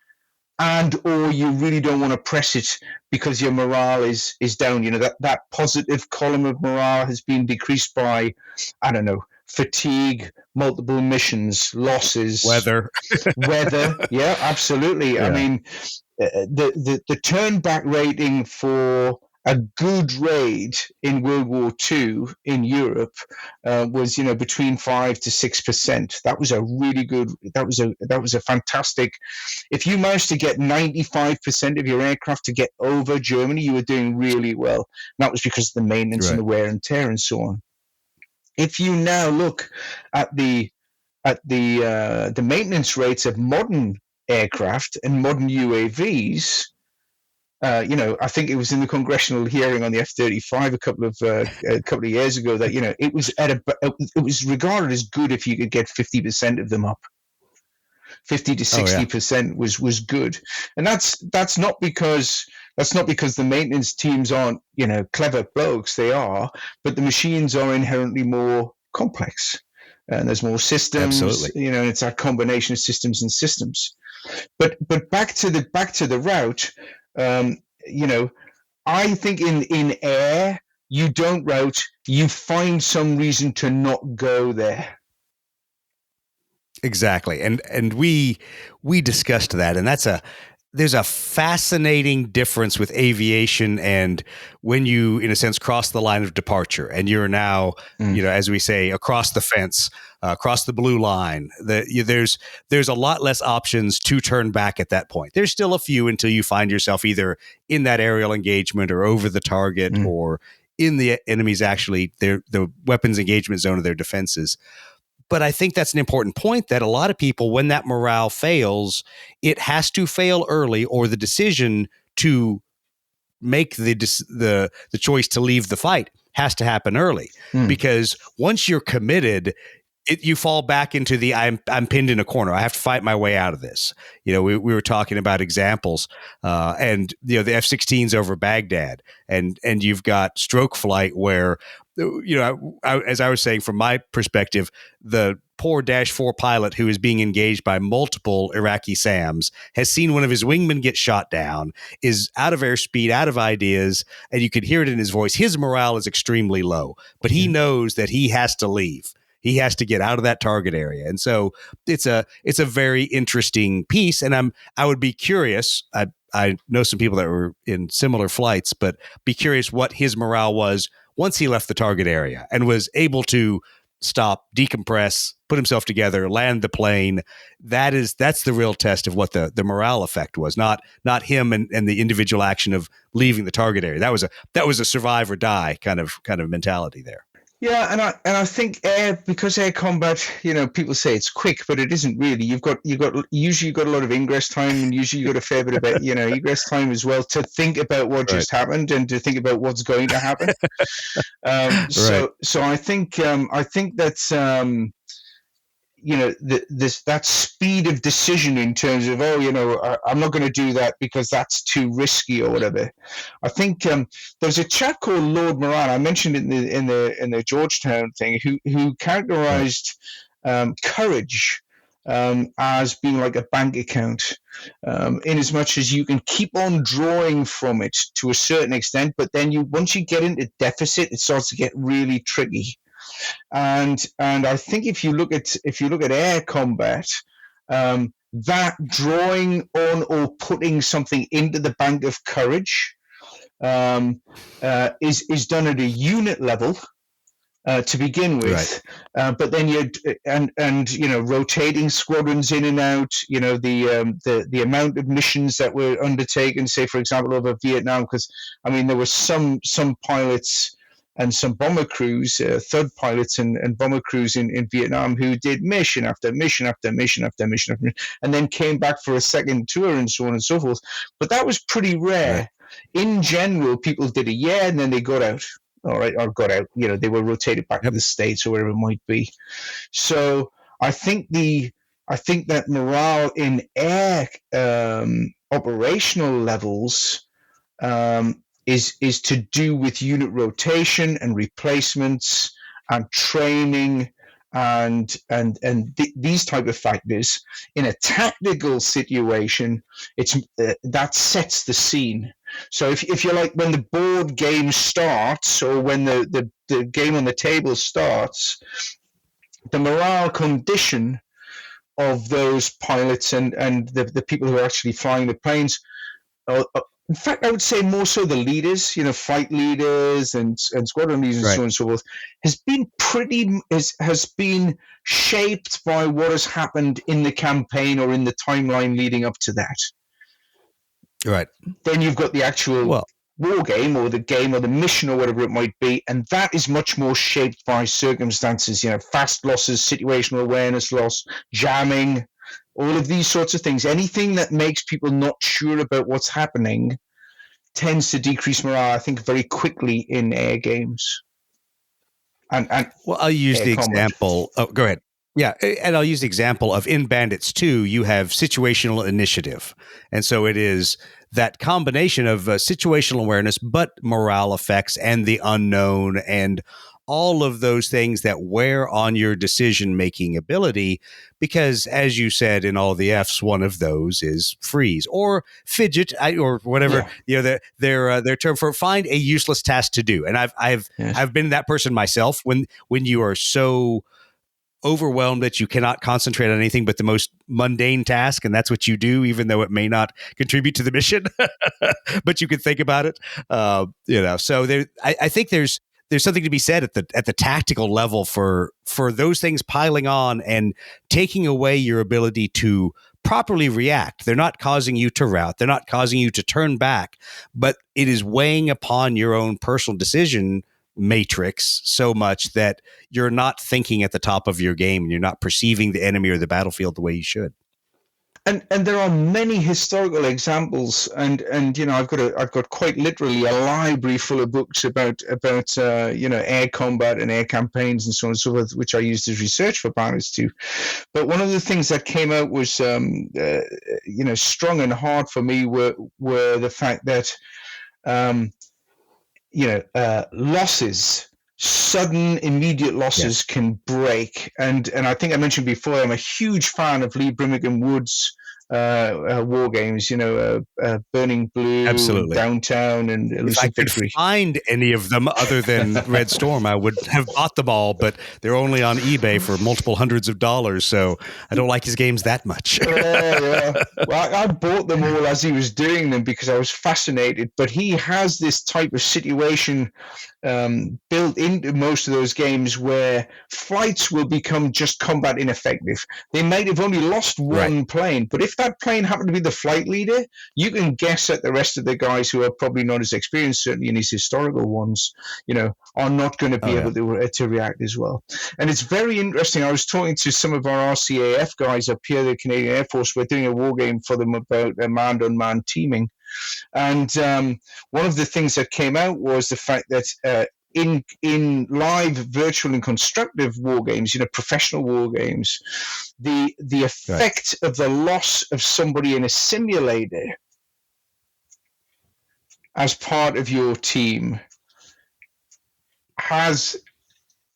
and or you really don't want to press it because your morale is down. You know, that positive column of morale has been decreased by, I don't know, fatigue, multiple missions, losses, weather. Yeah, absolutely. Yeah. I mean, the turn back rating for a good raid in World War II in Europe was, you know, between 5 to 6%. That was a really good. That was a fantastic. If you managed to get 95% of your aircraft to get over Germany, you were doing really well. And that was because of the maintenance and the wear and tear and so on. If you now look at the maintenance rates of modern aircraft and modern UAVs. You know, I think it was in the congressional hearing on the F-35 a couple of years ago that, you know, it was regarded as good if you could get 50% of them up. 50 to 60% was good, and that's not because the maintenance teams aren't, you know, clever blokes. They are, but the machines are inherently more complex, and there's more systems. Absolutely. You know, it's a combination of systems and systems. But back to the route. You know, I think in air, you don't route, you find some reason to not go there. Exactly. And we discussed that, and there's a fascinating difference with aviation and when you, in a sense, cross the line of departure and you're now, you know, as we say, across the fence, across the blue line. There's a lot less options to turn back at that point. There's still a few until you find yourself either in that aerial engagement or over the target or in the enemy's the weapons engagement zone of their defenses. But I think that's an important point, that a lot of people, when that morale fails, it has to fail early, or the decision to make the choice to leave the fight has to happen early. Because once you're committed, you fall back into the I'm pinned in a corner. I have to fight my way out of this. You know, we were talking about examples, and you know, the F-16s over Baghdad, and you've got stroke flight where, you know, as I was saying, from my perspective, the poor Dash 4 pilot who is being engaged by multiple Iraqi SAMs has seen one of his wingmen get shot down, is out of airspeed, out of ideas, and you could hear it in his voice. His morale is extremely low, but he knows that he has to leave. He has to get out of that target area. And so it's a very interesting piece. And I would be curious. I know some people that were in similar flights, but be curious what his morale was once he left the target area and was able to stop, decompress, put himself together, land the plane. That's the real test of what the morale effect was, not him and the individual action of leaving the target area. That was a survive or die kind of mentality there. Yeah, and I think because air combat, you know, people say it's quick, but it isn't really. Usually you've got a lot of ingress time, and usually you've got a fair bit of, you know, egress time as well to think about what just happened and to think about what's going to happen. So I think that's that speed of decision in terms of, I'm not going to do that because that's too risky or whatever. I think there's a chap called Lord Moran. I mentioned it in the Georgetown thing, who characterized courage as being like a bank account, in as much as you can keep on drawing from it to a certain extent, but then once you get into deficit, it starts to get really tricky. And I think if you look at air combat, that drawing on or putting something into the bank of courage is done at a unit level. To begin with, right. But then rotating squadrons in and out. The amount of missions that were undertaken, say for example over Vietnam, because there were some pilots and some bomber crews, third pilots and bomber crews in Vietnam who did mission after mission after mission after mission after mission, and then came back for a second tour and so on and so forth. But that was pretty rare. Right. In general, people did a year and then they got out. All right, or got out. They were rotated back to the States or wherever it might be. So I think that morale in air operational levels is to do with unit rotation and replacements and training and these type of factors. In a tactical situation, it's that sets the scene. So if you're like, when the board game starts or when the game on the table starts, the morale condition of those pilots and the people who are actually flying the planes, in fact, I would say more so the leaders, flight leaders and squadron leaders and so on and so forth, has been shaped by what has happened in the campaign or in the timeline leading up to that. Right. Then you've got the actual war game or the game or the mission or whatever it might be, and that is much more shaped by circumstances, fast losses, situational awareness loss, jamming, all of these sorts of things. Anything that makes people not sure about what's happening tends to decrease morale, I think, very quickly in air games. And I'll use the example. Oh, go ahead. Yeah, and I'll use the example of in Bandits 2, you have situational initiative. And so it is that combination of situational awareness, but morale effects and the unknown and all of those things that wear on your decision-making ability, because as you said in all the Fs, one of those is freeze or fidget or whatever, their term for find a useless task to do. And I've been that person myself when you are so overwhelmed that you cannot concentrate on anything but the most mundane task, and that's what you do, even though it may not contribute to the mission, but you can think about it. So I think there's something to be said at the tactical level for those things piling on and taking away your ability to properly react. They're not causing you to rout. They're not causing you to turn back, but it is weighing upon your own personal decision matrix so much that you're not thinking at the top of your game and you're not perceiving the enemy or the battlefield the way you should. And there are many historical examples, and I've got quite literally a library full of books about air combat and air campaigns and so on and so forth, which I used as research for Bandits too. But one of the things that came out was strong and hard for me were the fact that losses, sudden immediate losses can break, and I think I mentioned before, I'm a huge fan of Lee Brimmigan Wood's Wargames, Burning Blue, absolutely, Downtown, and Elusive Victory. If I could find any of them other than Red Storm, I would have bought them all, but they're only on eBay for multiple hundreds of dollars, so I don't like his games that much. Well, I bought them all as he was doing them because I was fascinated, but he has this type of situation built into most of those games where flights will become just combat ineffective. They might have only lost one plane, but if that plane happened to be the flight leader, you can guess that the rest of the guys who are probably not as experienced, certainly in his historical ones, are not going to be able to react as well. And it's very interesting. I was talking to some of our RCAF guys up here, the Canadian Air Force. We're doing a war game for them about manned-unmanned teaming. And one of the things that came out was the fact that in live, virtual, and constructive war games, professional war games, the effect of the loss of somebody in a simulator as part of your team has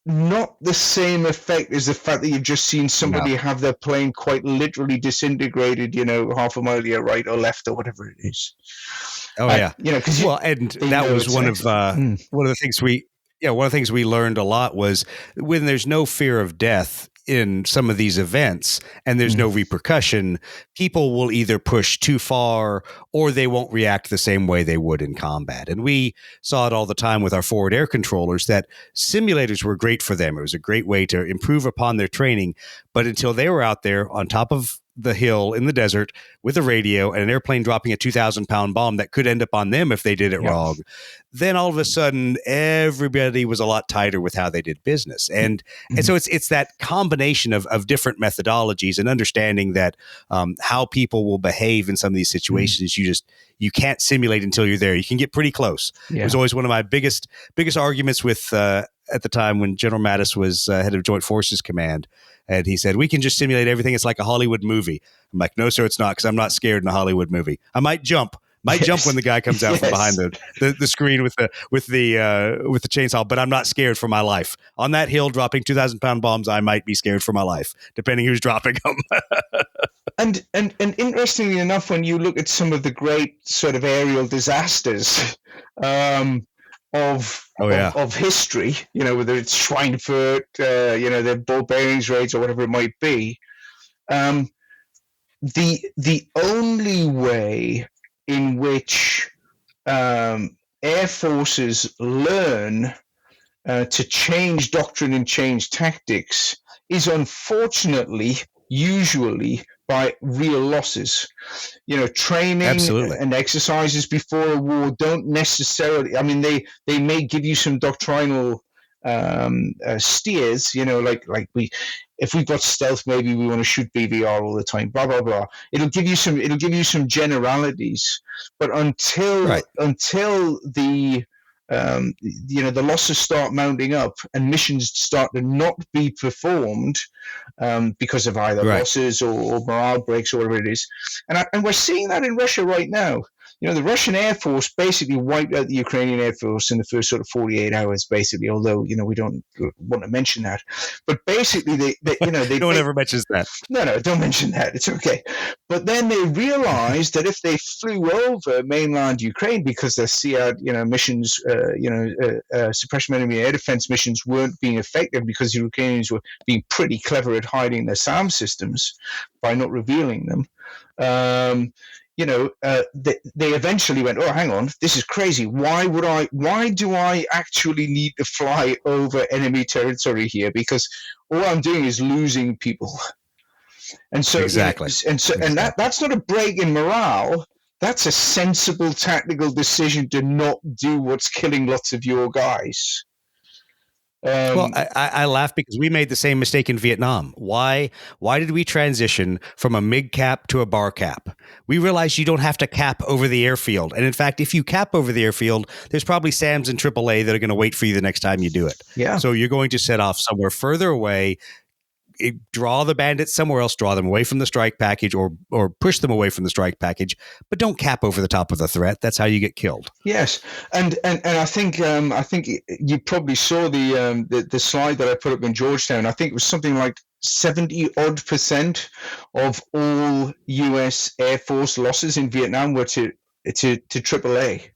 not the same effect as the fact that you've just seen somebody have their plane quite literally disintegrated, half a mile to your right or left or whatever it is. Oh yeah, because and that was one of the things one of the things we learned a lot was when there's no fear of death in some of these events and there's no repercussion, people will either push too far or they won't react the same way they would in combat. And we saw it all the time with our forward air controllers that simulators were great for them. It was a great way to improve upon their training. But until they were out there on top of the hill in the desert with a radio and an airplane dropping a 2,000-pound bomb that could end up on them if they did it wrong, then all of a sudden everybody was a lot tighter with how they did business. And so it's that combination of different methodologies and understanding that how people will behave in some of these situations, you can't simulate until you're there. You can get pretty close. It was always one of my biggest arguments with at the time when General Mattis was head of Joint Forces Command. And he said, we can just simulate everything. It's like a Hollywood movie. I'm like, no, sir, it's not, because I'm not scared in a Hollywood movie. I might jump when the guy comes out from behind the screen with the chainsaw, but I'm not scared for my life. On that hill dropping 2,000-pound bombs, I might be scared for my life, depending who's dropping them. And interestingly enough, when you look at some of the great sort of aerial disasters of history, whether it's Schweinfurt, the ball bearings raids or whatever it might be, the only way in which air forces learn to change doctrine and change tactics is unfortunately usually by real losses. Training and exercises before a war don't necessarily, they may give you some doctrinal steers, if we've got stealth, maybe we want to shoot BVR all the time, blah blah blah. It'll give you some generalities, but until the the losses start mounting up and missions start to not be performed because of either losses or morale breaks or whatever it is, and we're seeing that in Russia right now. The Russian Air Force basically wiped out the Ukrainian Air Force in the first sort of 48 hours, basically, although, we don't want to mention that. But basically, they no one ever mentions that. No, don't mention that. It's okay. But then they realized that if they flew over mainland Ukraine because their SEAD, missions, suppression of enemy air defense missions weren't being effective because the Ukrainians were being pretty clever at hiding their SAM systems by not revealing them. They eventually went, oh, hang on, this is crazy. Why do I actually need to fly over enemy territory here? Because all I'm doing is losing people. And so, that's not a break in morale. That's a sensible tactical decision to not do what's killing lots of your guys. Well, I laugh because we made the same mistake in Vietnam. Why did we transition from a MiG cap to a bar cap? We realized you don't have to cap over the airfield. And in fact, if you cap over the airfield, there's probably SAMs and AAA that are going to wait for you the next time you do it. Yeah. So you're going to set off somewhere further away, draw the bandits somewhere else, draw them away from the strike package or push them away from the strike package, but don't cap over the top of the threat. That's how you get killed. Yes. And I think you probably saw the slide that I put up in Georgetown. I think it was something like 70% of all US Air Force losses in Vietnam were to AAA.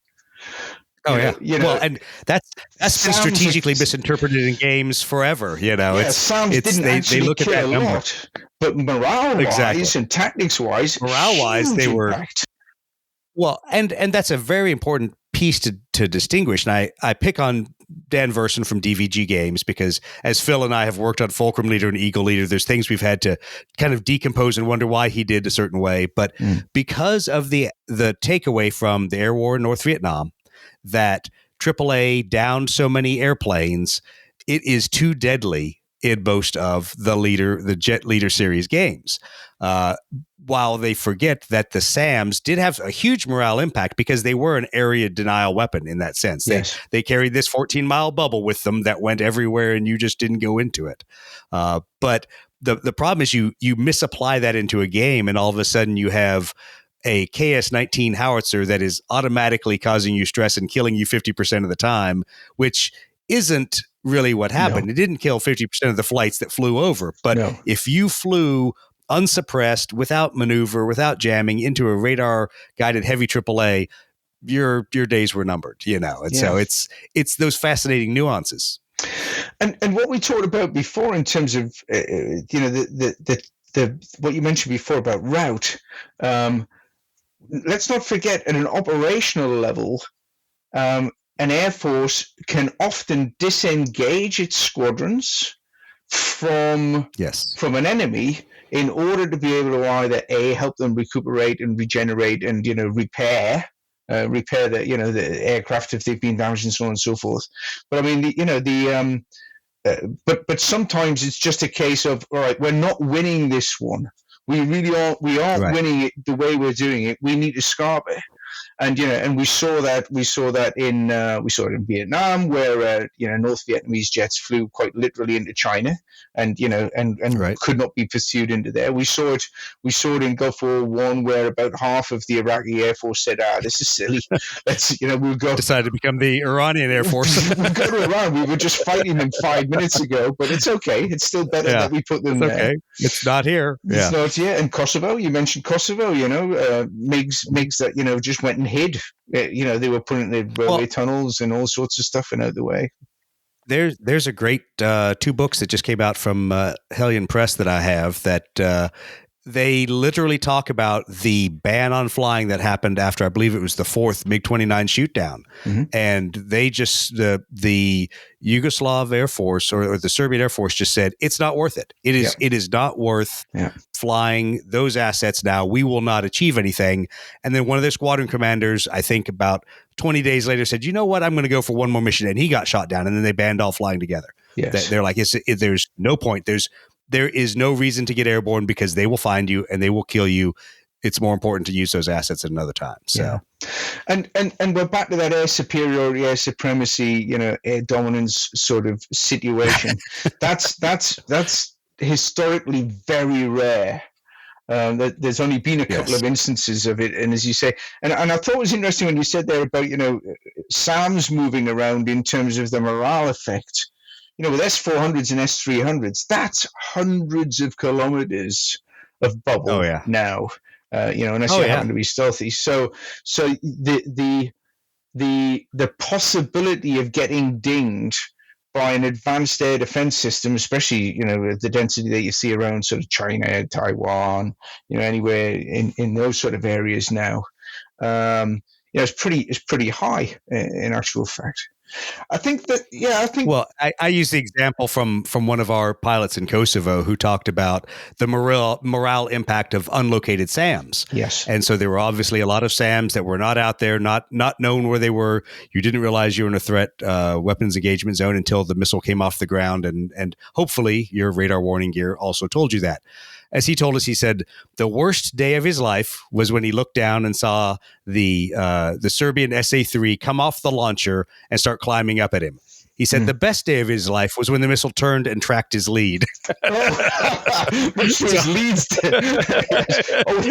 Oh yeah, well, and that's been strategically misinterpreted in games forever. SAMs didn't actually they look at that number, but morale-wise and tactics-wise, they were. Impact. Well, and that's a very important piece to distinguish. And I pick on Dan Verson from DVG Games because as Phil and I have worked on Fulcrum Leader and Eagle Leader, there's things we've had to kind of decompose and wonder why he did a certain way. But because of the takeaway from the air war in North Vietnam, that AAA downed so many airplanes, it is too deadly in most of the Jet Leader series games. while they forget that the SAMs did have a huge morale impact because they were an area denial weapon in that sense. Yes. They carried this 14-mile bubble with them that went everywhere and you just didn't go into it. But the problem is you misapply that into a game and all of a sudden you have a KS-19 howitzer that is automatically causing you stress and killing you 50% of the time, which isn't really what happened. No. It didn't kill 50% of the flights that flew over. But if you flew unsuppressed, without maneuver, without jamming, into a radar-guided heavy AAA, your days were numbered, And so it's those fascinating nuances. And what we talked about before in terms of the what you mentioned before about route. Let's not forget, at an operational level, an Air Force can often disengage its squadrons from an enemy in order to be able to either help them recuperate and regenerate and repair the aircraft if they've been damaged and so on and so forth. But I mean but sometimes it's just a case of, all right, we're not winning this one. We aren't winning it the way we're doing it. We need to scarp it. And and we saw that in Vietnam, where North Vietnamese jets flew quite literally into China, and could not be pursued into there. We saw it in Gulf War I, where about half of the Iraqi Air Force said, "This is silly. Let's we'll go." Decided to become the Iranian Air Force. We'll go to Iran. We were just fighting them 5 minutes ago, but it's okay. It's still better that we put them there. Okay, it's not here. It's not here. And Kosovo, you mentioned Kosovo. MiGs that just went and hid. They were putting the railway tunnels and all sorts of stuff out the way. There's a great 2 books that just came out from Hellion Press that I have that they literally talk about the ban on flying that happened after, I believe it was the 4th MiG-29 shoot down. Mm-hmm. And they just, the Yugoslav Air Force or the Serbian Air Force just said, it's not worth it. It is not worth flying those assets now. We will not achieve anything. And then one of their squadron commanders, I think about 20 days later, said, you know what, I'm going to go for one more mission. And he got shot down, and then they banned all flying together. Yes. They're like, there's no point. There is no reason to get airborne because they will find you and they will kill you. It's more important to use those assets at another time. So, and we're back to that air superiority, air supremacy, air dominance sort of situation. that's historically very rare. There's only been a couple of instances of it, and as you say, and I thought it was interesting when you said there about SAMs moving around in terms of the morale effect. With S-400s and S-300s, that's hundreds of kilometers of bubble now. Unless you happen to be stealthy. So the possibility of getting dinged by an advanced air defense system, especially with the density that you see around sort of China, Taiwan, anywhere in those sort of areas now, it's pretty high in actual fact. I think. Well, I use the example from one of our pilots in Kosovo who talked about the morale impact of unlocated SAMs. Yes. And so there were obviously a lot of SAMs that were not out there, not known where they were. You didn't realize you were in a threat weapons engagement zone until the missile came off the ground. And hopefully your radar warning gear also told you that. As he told us, he said the worst day of his life was when he looked down and saw the Serbian SA-3 come off the launcher and start climbing up at him. He said the best day of his life was when the missile turned and tracked his lead. Which his leads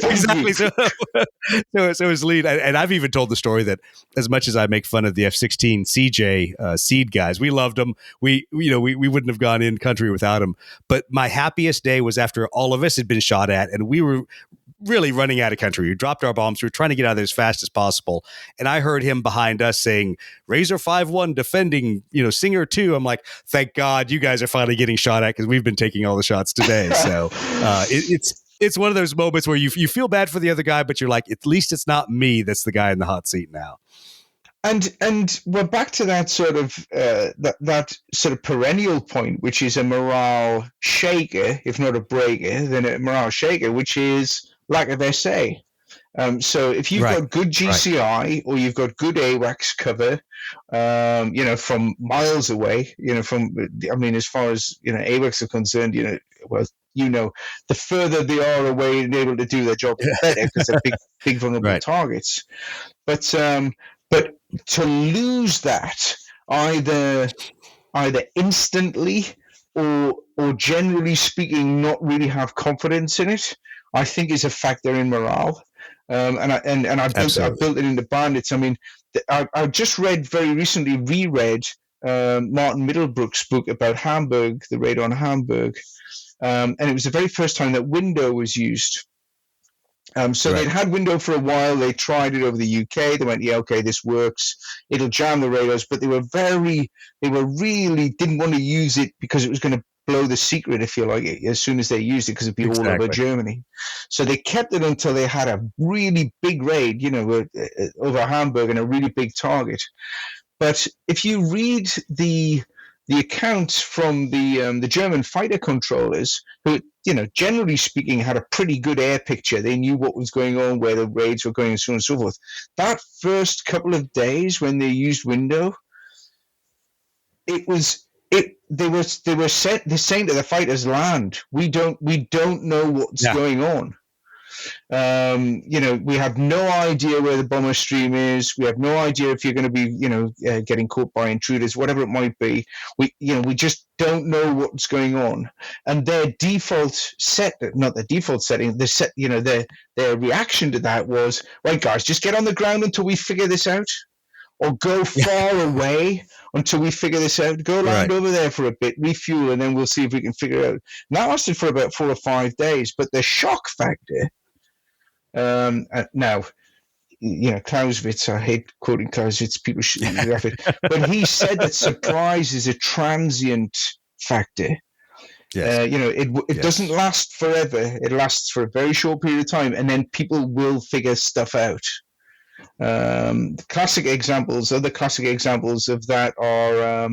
exactly. So his lead, and I've even told the story that as much as I make fun of the F-16 CJ seed guys, we loved them. We wouldn't have gone in country without them. But my happiest day was after all of us had been shot at, and we were really running out of country. We dropped our bombs. We were trying to get out of there as fast as possible. And I heard him behind us saying, Razor 5-1 defending, Singer 2. I'm like, thank God you guys are finally getting shot at because we've been taking all the shots today. So it's one of those moments where you feel bad for the other guy, but you're like, at least it's not me that's the guy in the hot seat now. And we're back to that sort of that sort of perennial point, which is a morale shaker, if not a breaker, then a morale shaker, which is lack of SA. So if you've got good GCI or you've got good AWACS cover, from miles away, as far as, AWACS are concerned, the further they are away and able to do their job, the better, because they're big vulnerable targets. But to lose that either instantly or generally speaking, not really have confidence in it, I think is a factor in morale. And I built it into Bandits. I mean, I just reread Martin Middlebrook's book about Hamburg, the raid on Hamburg, and it was the very first time that window was used. They'd had window for a while. They tried it over the UK. They went, yeah, okay, this works. It'll jam the radars, but they really didn't want to use it because it was going to blow the secret, if you like, as soon as they used it, because it'd be all over Germany. So they kept it until they had a really big raid, over Hamburg and a really big target. But if you read the accounts from the German fighter controllers, who, generally speaking, had a pretty good air picture. They knew what was going on, where the raids were going, and so on and so forth. That first couple of days when they used window, they were saying to the fighters, land. We don't know what's going on. We have no idea where the bomber stream is. We have no idea if you're going to be, getting caught by intruders, whatever it might be. We just don't know what's going on. And their default not the default setting, their reaction to that was, right, guys, just get on the ground until we figure this out, or go far away until we figure this out. Go land over there for a bit, refuel, and then we'll see if we can figure it out. And that lasted for about 4 or 5 days. But the shock factor. Now, Clausewitz, I hate quoting Clausewitz, people should laugh it, but he said that surprise is a transient factor. Yes. It doesn't last forever. It lasts for a very short period of time, and then people will figure stuff out. Other classic examples of that are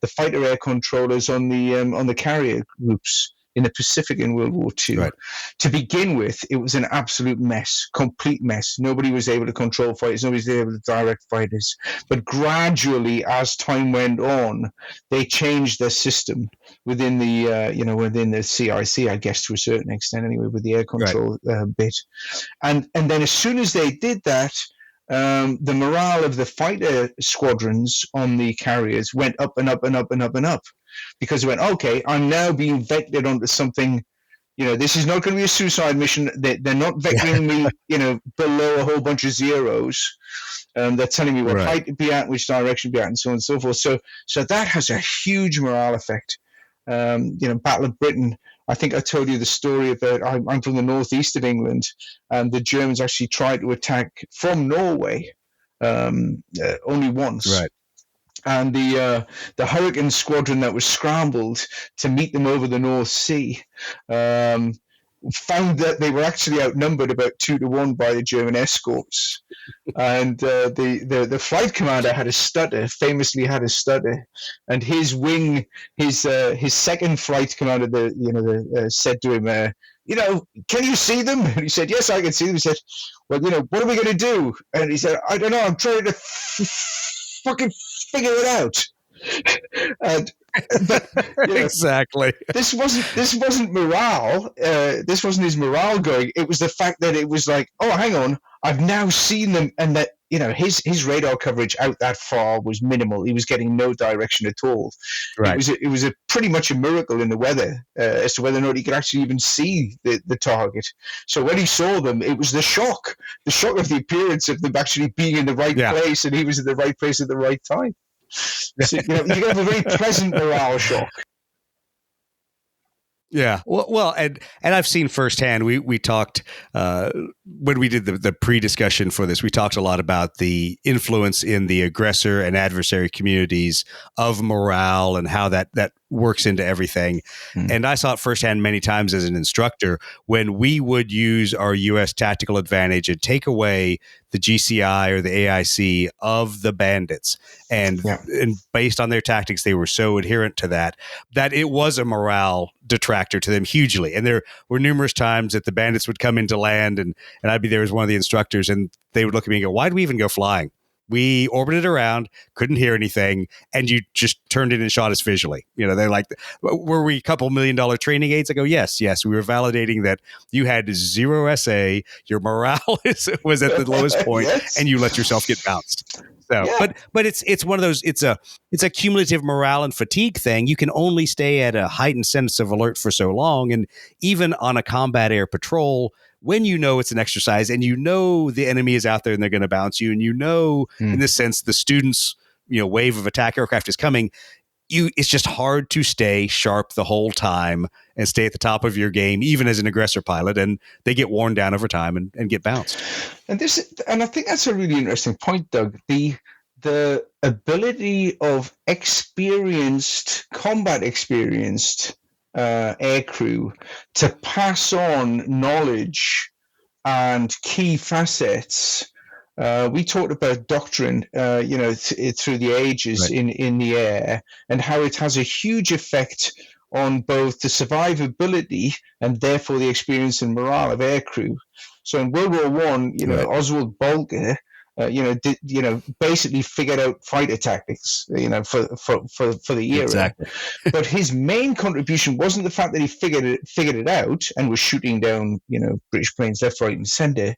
the fighter air controllers on the carrier groups in the Pacific in World War II. Right. To begin with, it was an absolute mess, complete mess. Nobody was able to control fighters. Nobody was able to direct fighters. But gradually, as time went on, they changed their system within the CIC, I guess, to a certain extent anyway, with the air control bit. And then as soon as they did that, the morale of the fighter squadrons on the carriers went up and up and up and up and up. Because it went, okay, I'm now being vectored onto something, this is not going to be a suicide mission. They're not vectoring me, below a whole bunch of zeros. They're telling me what height to be at, which direction to be at, and so on and so forth. So that has a huge morale effect. Battle of Britain, I think I told you the story about, I'm from the northeast of England, and the Germans actually tried to attack from Norway only once. Right. And the Hurricane Squadron that was scrambled to meet them over the North Sea found that they were actually outnumbered about 2-1 by the German escorts. And the flight commander famously had a stutter, and his wing, his second flight commander, said to him, can you see them? And he said, yes, I can see them. He said, well, what are we going to do? And he said, I don't know, I'm trying to fucking figure it out. But exactly, this wasn't morale. This wasn't his morale going. It was the fact that it was like, oh, hang on, I've now seen them, and that his radar coverage out that far was minimal. He was getting no direction at all. Right. It was a pretty much a miracle in the weather as to whether or not he could actually even see the target. So when he saw them, it was the shock of the appearance of them actually being in the right place, and he was in the right place at the right time. So, you can have a very pleasant morale shock. Yeah, well, and I've seen firsthand. We talked when we did the pre-discussion for this. We talked a lot about the influence in the aggressor and adversary communities of morale, and how that works into everything. And I saw it firsthand many times as an instructor when we would use our U.S. tactical advantage and take away the GCI or the AIC of the bandits. And based on their tactics, they were so adherent to that it was a morale detractor to them hugely. And there were numerous times that the bandits would come into land and I'd be there as one of the instructors, and they would look at me and go, "Why do we even go flying? We orbited around, couldn't hear anything, and you just turned in and shot us visually." They're like, "Were we a couple $1 million training aids?" I go, yes. We were validating that you had 0 SA, your morale was at the lowest point, and you let yourself get bounced. So, but it's one of those. It's a cumulative morale and fatigue thing. You can only stay at a heightened sense of alert for so long, and even on a combat air patrol, when it's an exercise and the enemy is out there and they're going to bounce you, and in this sense the students' wave of attack aircraft is coming, it's just hard to stay sharp the whole time and stay at the top of your game, even as an aggressor pilot, and they get worn down over time and get bounced. And I think that's a really interesting point, Doug. The ability of combat experienced aircrew to pass on knowledge and key facets. We talked about doctrine, through the ages in the air, and how it has a huge effect on both the survivability and therefore the experience and morale of aircrew. So in World War I, Oswald Bolger, basically figured out fighter tactics, for the era. Exactly. But his main contribution wasn't the fact that he figured it out and was shooting down, British planes left, right, and center,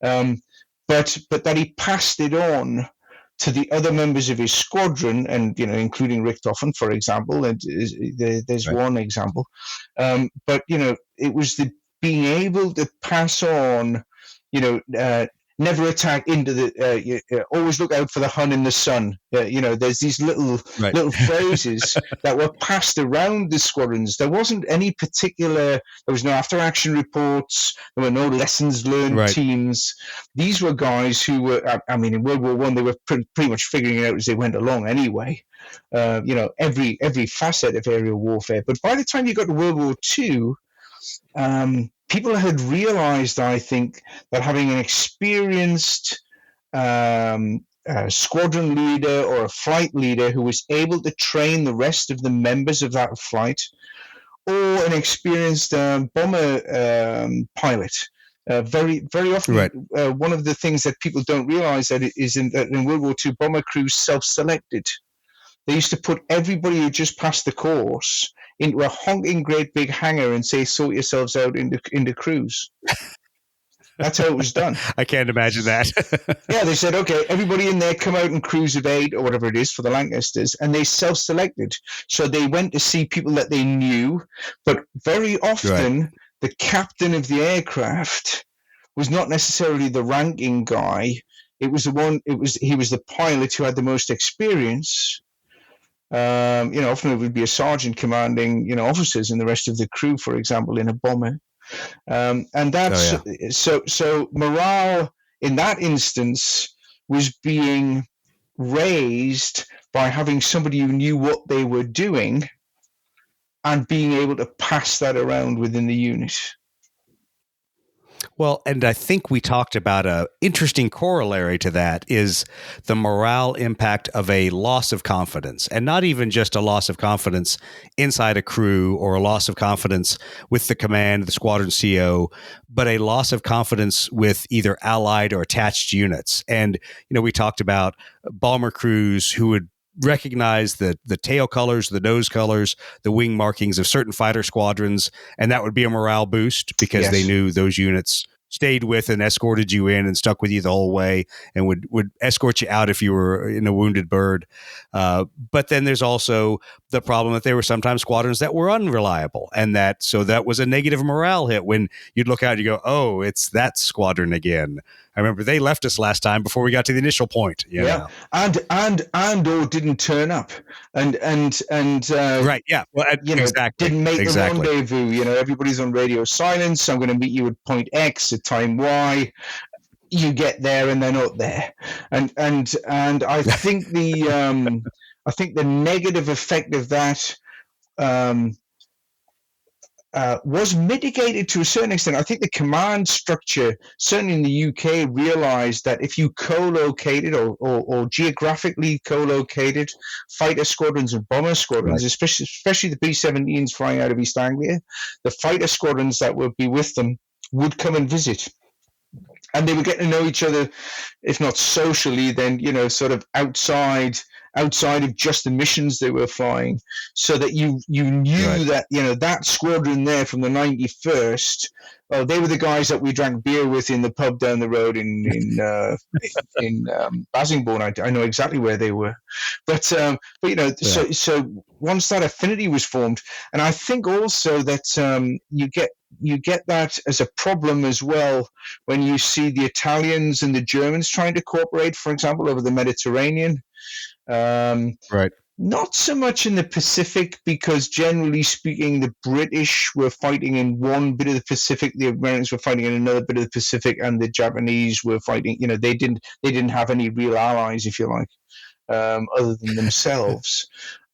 but that he passed it on to the other members of his squadron, and including Richthofen, for example. And there's one example, but it was the being able to pass on, never attack into the, always look out for the Hun in the sun. There's these little phrases that were passed around the squadrons. There wasn't any there was no after action reports. There were no lessons learned teams. These were guys who were, in World War I, they were pretty much figuring it out as they went along anyway. Every facet of aerial warfare. But by the time you got to World War II, people had realized, I think, that having an experienced squadron leader or a flight leader who was able to train the rest of the members of that flight, or an experienced bomber pilot. Very, very often, one of the things that people don't realize that is in World War II, bomber crews self-selected. They used to put everybody who just passed the course into a honking great big hangar and say, "Sort yourselves out into crews." That's how it was done. I can't imagine that. Yeah, they said, "Okay, everybody in there, come out in crews of 8 or whatever it is for the Lancasters," and they self-selected. So they went to see people that they knew, but very often the captain of the aircraft was not necessarily the ranking guy. He was the pilot who had the most experience. Often it would be a sergeant commanding, officers and the rest of the crew, for example, in a bomber. And that's so morale in that instance was being raised by having somebody who knew what they were doing and being able to pass that around within the unit. Well, and I think we talked about an interesting corollary to that is the morale impact of a loss of confidence, and not even just a loss of confidence inside a crew or a loss of confidence with the command, the squadron CO, but a loss of confidence with either allied or attached units. And, we talked about bomber crews who would recognize the tail colors, the nose colors, the wing markings of certain fighter squadrons, and that would be a morale boost because they knew those units stayed with and escorted you in and stuck with you the whole way and would escort you out if you were in a wounded bird. But then there's also the problem that there were sometimes squadrons that were unreliable, and that was a negative morale hit when you'd look out and you go, "Oh, it's that squadron again. I remember they left us last time before we got to the initial point." And or didn't turn up, and right, yeah, well, exactly, didn't make the rendezvous. Everybody's on radio silence. I'm going to meet you at point X at time Y. You get there and they're not there, and I think the negative effect of that was mitigated to a certain extent. I think the command structure, certainly in the UK, realized that if you co-located or geographically co-located fighter squadrons and bomber squadrons, especially the B-17s flying out of East Anglia, the fighter squadrons that would be with them would come and visit. And they were getting to know each other, if not socially, then, sort of outside of just the missions they were flying, so that you knew that, that squadron there from the 91st, they were the guys that we drank beer with in the pub down the road in Basingbourne. I know exactly where they were. But so once that affinity was formed, and I think also that you get that as a problem as well when you see the Italians and the Germans trying to cooperate, for example, over the Mediterranean. Not so much in the Pacific, because generally speaking, the British were fighting in one bit of the Pacific, the Americans were fighting in another bit of the Pacific, and the Japanese were fighting. They didn't have any real allies, if you like, other than themselves.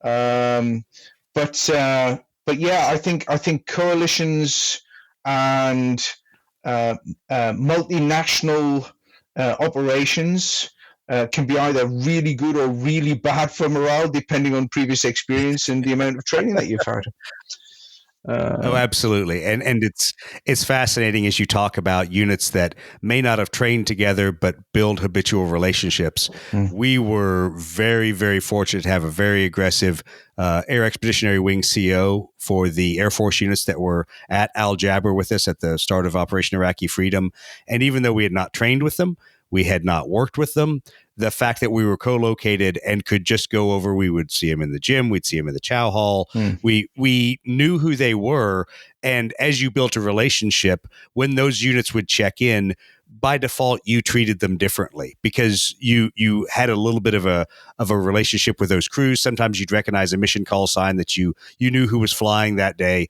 But yeah, I think coalitions and multinational operations can be either really good or really bad for morale, depending on previous experience and the amount of training that you've had. Absolutely. And it's fascinating as you talk about units that may not have trained together but build habitual relationships. We were very, very fortunate to have a very aggressive Air Expeditionary Wing CO for the Air Force units that were at Al Jaber with us at the start of Operation Iraqi Freedom. And even though we had not trained with them, we had not worked with them, the fact that we were co-located and could just go over, we would see them in the gym, we'd see them in the chow hall. We knew who they were. And as you built a relationship, when those units would check in, by default, you treated them differently because you had a little bit of a relationship with those crews. Sometimes you'd recognize a mission call sign that you knew who was flying that day.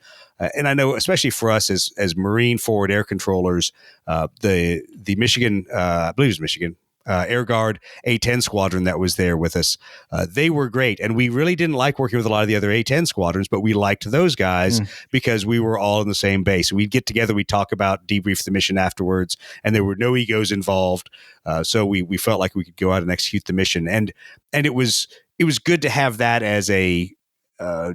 And I know, especially for us as Marine forward air controllers, the Michigan, I believe it was Michigan, Air Guard A-10 squadron that was there with us, they were great. And we really didn't like working with a lot of the other A-10 squadrons, but we liked those guys because we were all in the same base. We'd get together, we'd talk about, debrief the mission afterwards, and there were no egos involved. So we felt like we could go out and execute the mission. And it was good to have that as a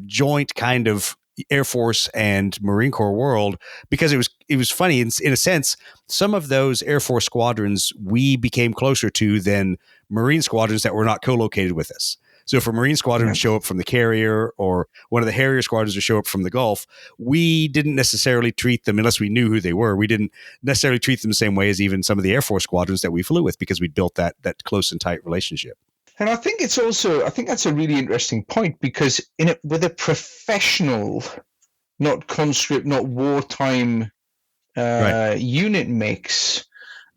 joint kind of Air Force and Marine Corps world, because it was funny in a sense. Some of those Air Force squadrons we became closer to than Marine squadrons that were not co-located with us. So if a Marine squadron would show up from the carrier or one of the Harrier squadrons would show up from the Gulf, we didn't necessarily treat them, unless we knew who they were, we didn't necessarily treat them the same way as even some of the Air Force squadrons that we flew with, because we'd built that close and tight relationship. And I think that's a really interesting point, because with a professional, not conscript, not wartime unit mix,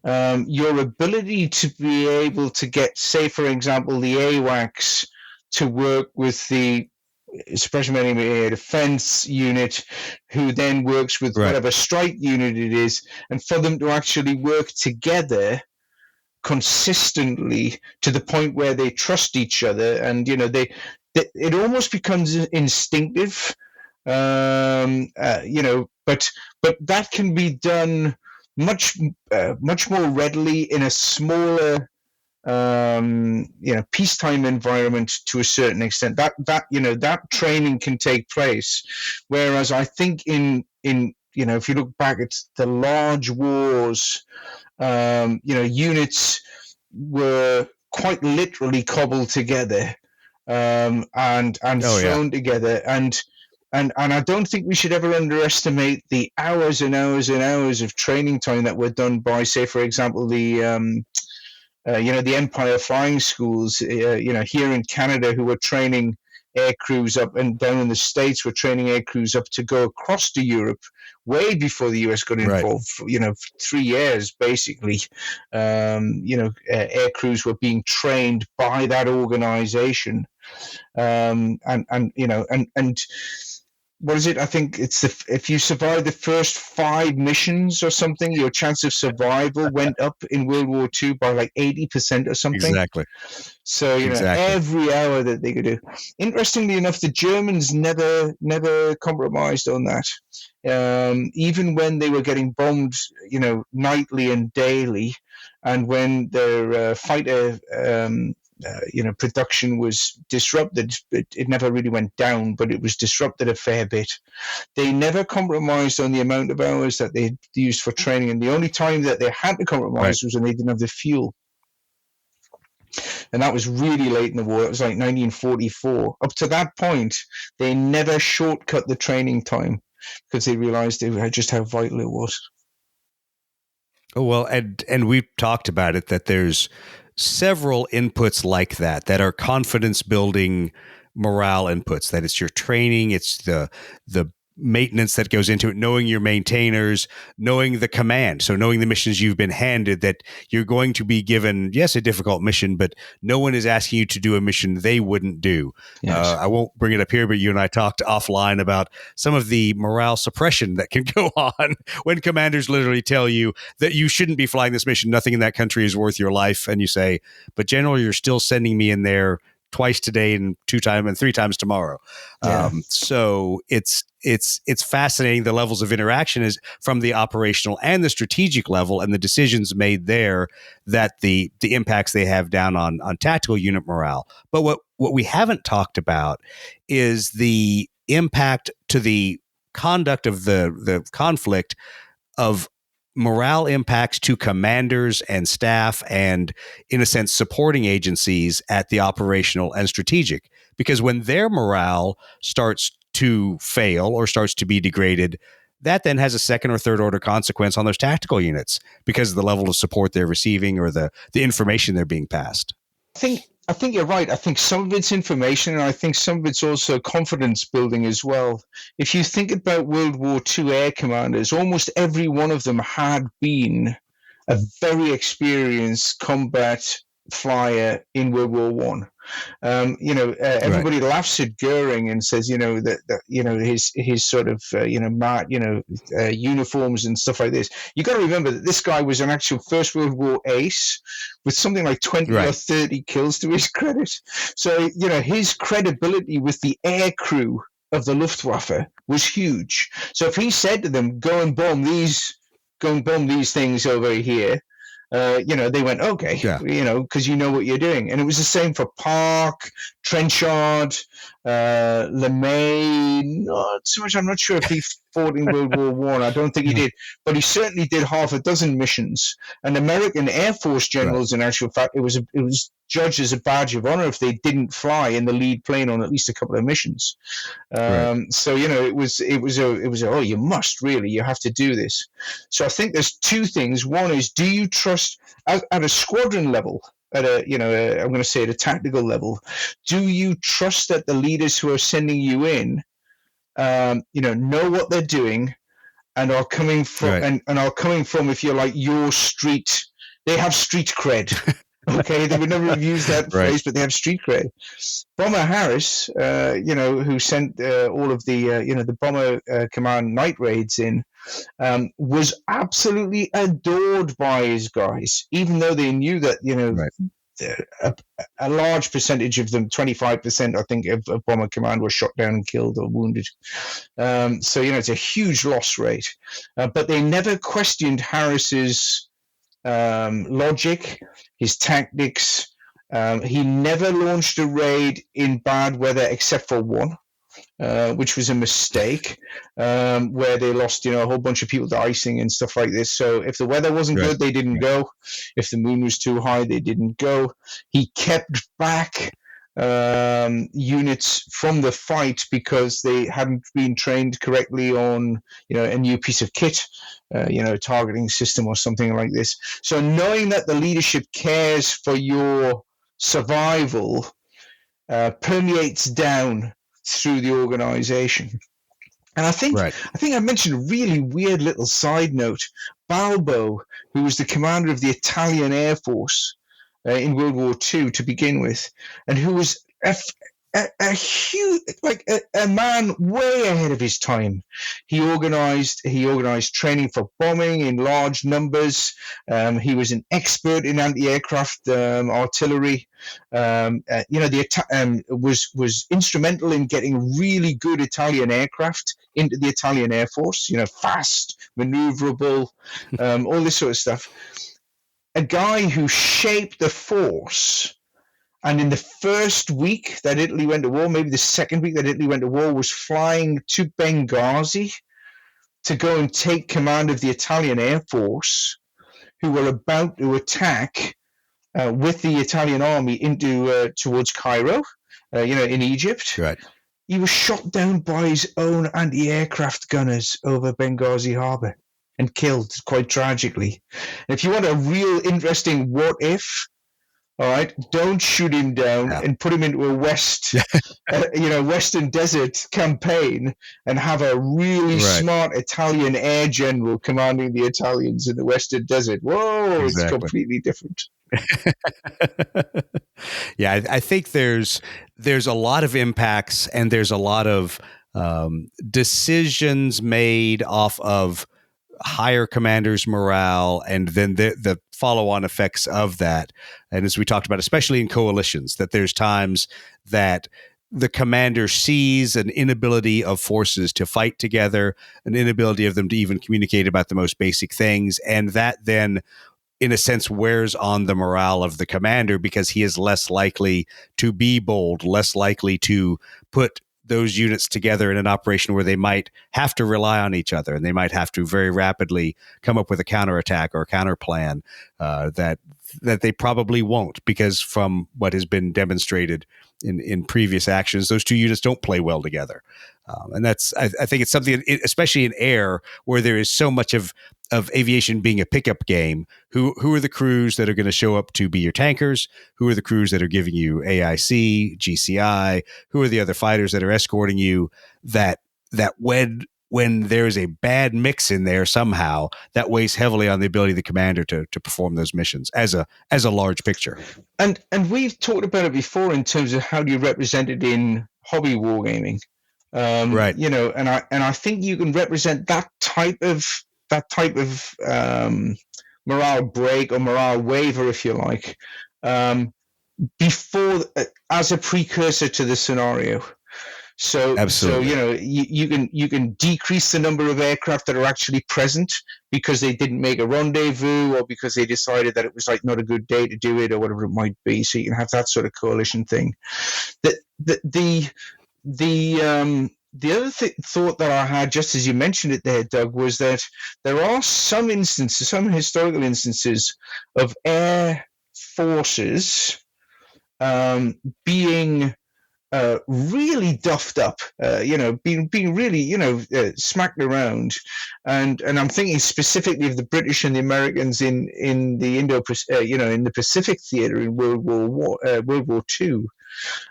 your ability to be able to get, say, for example, the AWACS to work with the Special Military Defense unit, who then works with whatever strike unit it is, and for them to actually work together consistently to the point where they trust each other, and it almost becomes instinctive, but that can be done much more readily in a smaller peacetime environment to a certain extent. That training can take place, whereas I think in if you look back at the large wars, units were quite literally cobbled together and thrown together, and I don't think we should ever underestimate the hours and hours and hours of training time that were done by, say, for example, the Empire flying schools, here in Canada, who were training air crews up, and down in the States were training air crews up to go across to Europe way before the US got involved. 3 years basically. Air crews were being trained by that organization, and what is it? I think it's if you survive the first 5 missions or something, your chance of survival went up in World War II by like 80% or something. Exactly. So, every hour that they could do. Interestingly enough, the Germans never compromised on that. Even when they were getting bombed, nightly and daily, and when their fighter production was disrupted. It never really went down, but it was disrupted a fair bit. They never compromised on the amount of hours that they used for training, and the only time that they had to compromise was when they didn't have the fuel. And that was really late in the war. It was like 1944. Up to that point, they never shortcut the training time because they realized just how vital it was. Oh, well, and we've talked about it, that there's several inputs like that are confidence building morale inputs, that it's your training, it's the maintenance that goes into it, knowing your maintainers, knowing the command. So knowing the missions you've been handed, that you're going to be given, yes, a difficult mission, but no one is asking you to do a mission they wouldn't do. Yes. I won't bring it up here, but you and I talked offline about some of the morale suppression that can go on when commanders literally tell you that you shouldn't be flying this mission. Nothing in that country is worth your life. And you say, but General, you're still sending me in there twice today and 2 times and 3 times tomorrow. Yeah. So it's fascinating. The levels of interaction is from the operational and the strategic level, and the decisions made there, that the impacts they have down on tactical unit morale. But what we haven't talked about is the impact to the conduct of the conflict of morale impacts to commanders and staff and, in a sense, supporting agencies at the operational and strategic. Because when their morale starts to fail or starts to be degraded, that then has a second or third order consequence on those tactical units because of the level of support they're receiving or the information they're being passed. I think you're right. I think some of it's information, and I think some of it's also confidence building as well. If you think about World War II air commanders, almost every one of them had been a very experienced combat flyer in World War One. Everybody laughs at Goering and says, that his sort of, uniforms and stuff like this. You got to remember that this guy was an actual First World War ace with something like 20 or 30 kills to his credit. So, his credibility with the air crew of the Luftwaffe was huge. So if he said to them, go and bomb these things over here, they went, okay, because you know what you're doing. And it was the same for Park, Trenchard, LeMay. Not so much. I'm not sure if he fought in World War One. I don't think he did, but he certainly did half a dozen missions. And American Air Force generals, in actual fact, it was judged as a badge of honor if they didn't fly in the lead plane on at least a couple of missions. So it was you must really, you have to do this. So I think there's 2 things. One is, do you trust at a squadron level, at I'm going to say at a tactical level, do you trust that the leaders who are sending you in, know what they're doing and are coming from and are coming from, if you're like, your street? They have street cred. Okay, they would never have used that phrase, but they have street cred. Bomber Harris, who sent all of the, the bomber command night raids in, was absolutely adored by his guys, even though they knew that, a large percentage of them, 25%, I think, of bomber command were shot down and killed or wounded. So, it's a huge loss rate. But they never questioned Harris's logic, his tactics. He never launched a raid in bad weather except for one, which was a mistake, where they lost, a whole bunch of people to icing and stuff like this. So if the weather wasn't good, they didn't go. If the moon was too high, they didn't go. He kept back units from the fight because they hadn't been trained correctly on, a new piece of kit, targeting system or something like this. So knowing that the leadership cares for your survival permeates down through the organization. And I think I mentioned a really weird little side note. Balbo, who was the commander of the Italian Air Force in World War II to begin with, and who was a huge, like a man way ahead of his time. He organized training for bombing in large numbers. He was an expert in anti-aircraft artillery. Was instrumental in getting really good Italian aircraft into the Italian Air Force. Fast, maneuverable, all this sort of stuff. A guy who shaped the force. And in the first week that Italy went to war, maybe the second week that Italy went to war, was flying to Benghazi to go and take command of the Italian Air Force, who were about to attack with the Italian army into towards Cairo, in Egypt. Right. He was shot down by his own anti-aircraft gunners over Benghazi harbor and killed quite tragically. And if you want a real interesting what if, all right, don't shoot him down and put him into a Western desert campaign and have a really smart Italian air general commanding the Italians in the Western desert. Whoa, It's completely different. Yeah, I think there's a lot of impacts, and there's a lot of decisions made off of higher commanders' morale, and then the follow-on effects of that. And as we talked about, especially in coalitions, that there's times that the commander sees an inability of forces to fight together, an inability of them to even communicate about the most basic things, and that then, in a sense, wears on the morale of the commander, because he is less likely to be bold, less likely to put those units together in an operation where they might have to rely on each other, and they might have to very rapidly come up with a counterattack or a counter plan that they probably won't, because from what has been demonstrated in previous actions, those two units don't play well together. And that's, I think it's something, especially in air, where there is so much of aviation being a pickup game. Who are the crews that are going to show up to be your tankers? Who are the crews that are giving you AIC, GCI? Who are the other fighters that are escorting you? That when there is a bad mix in there somehow, that weighs heavily on the ability of the commander to perform those missions as a large picture. And we've talked about it before in terms of how do you represent it in hobby wargaming. Right. And I think you can represent that type of morale break or morale waiver, if you like, before, as a precursor to the scenario. So, absolutely. So you can decrease the number of aircraft that are actually present because they didn't make a rendezvous, or because they decided that it was like not a good day to do it, or whatever it might be. So you can have that sort of coalition thing. The other thought that I had, just as you mentioned it there, Doug, was that there are some historical instances of air forces being really duffed up, being really, smacked around, and I'm thinking specifically of the British and the Americans in the in the Pacific theater in World War II.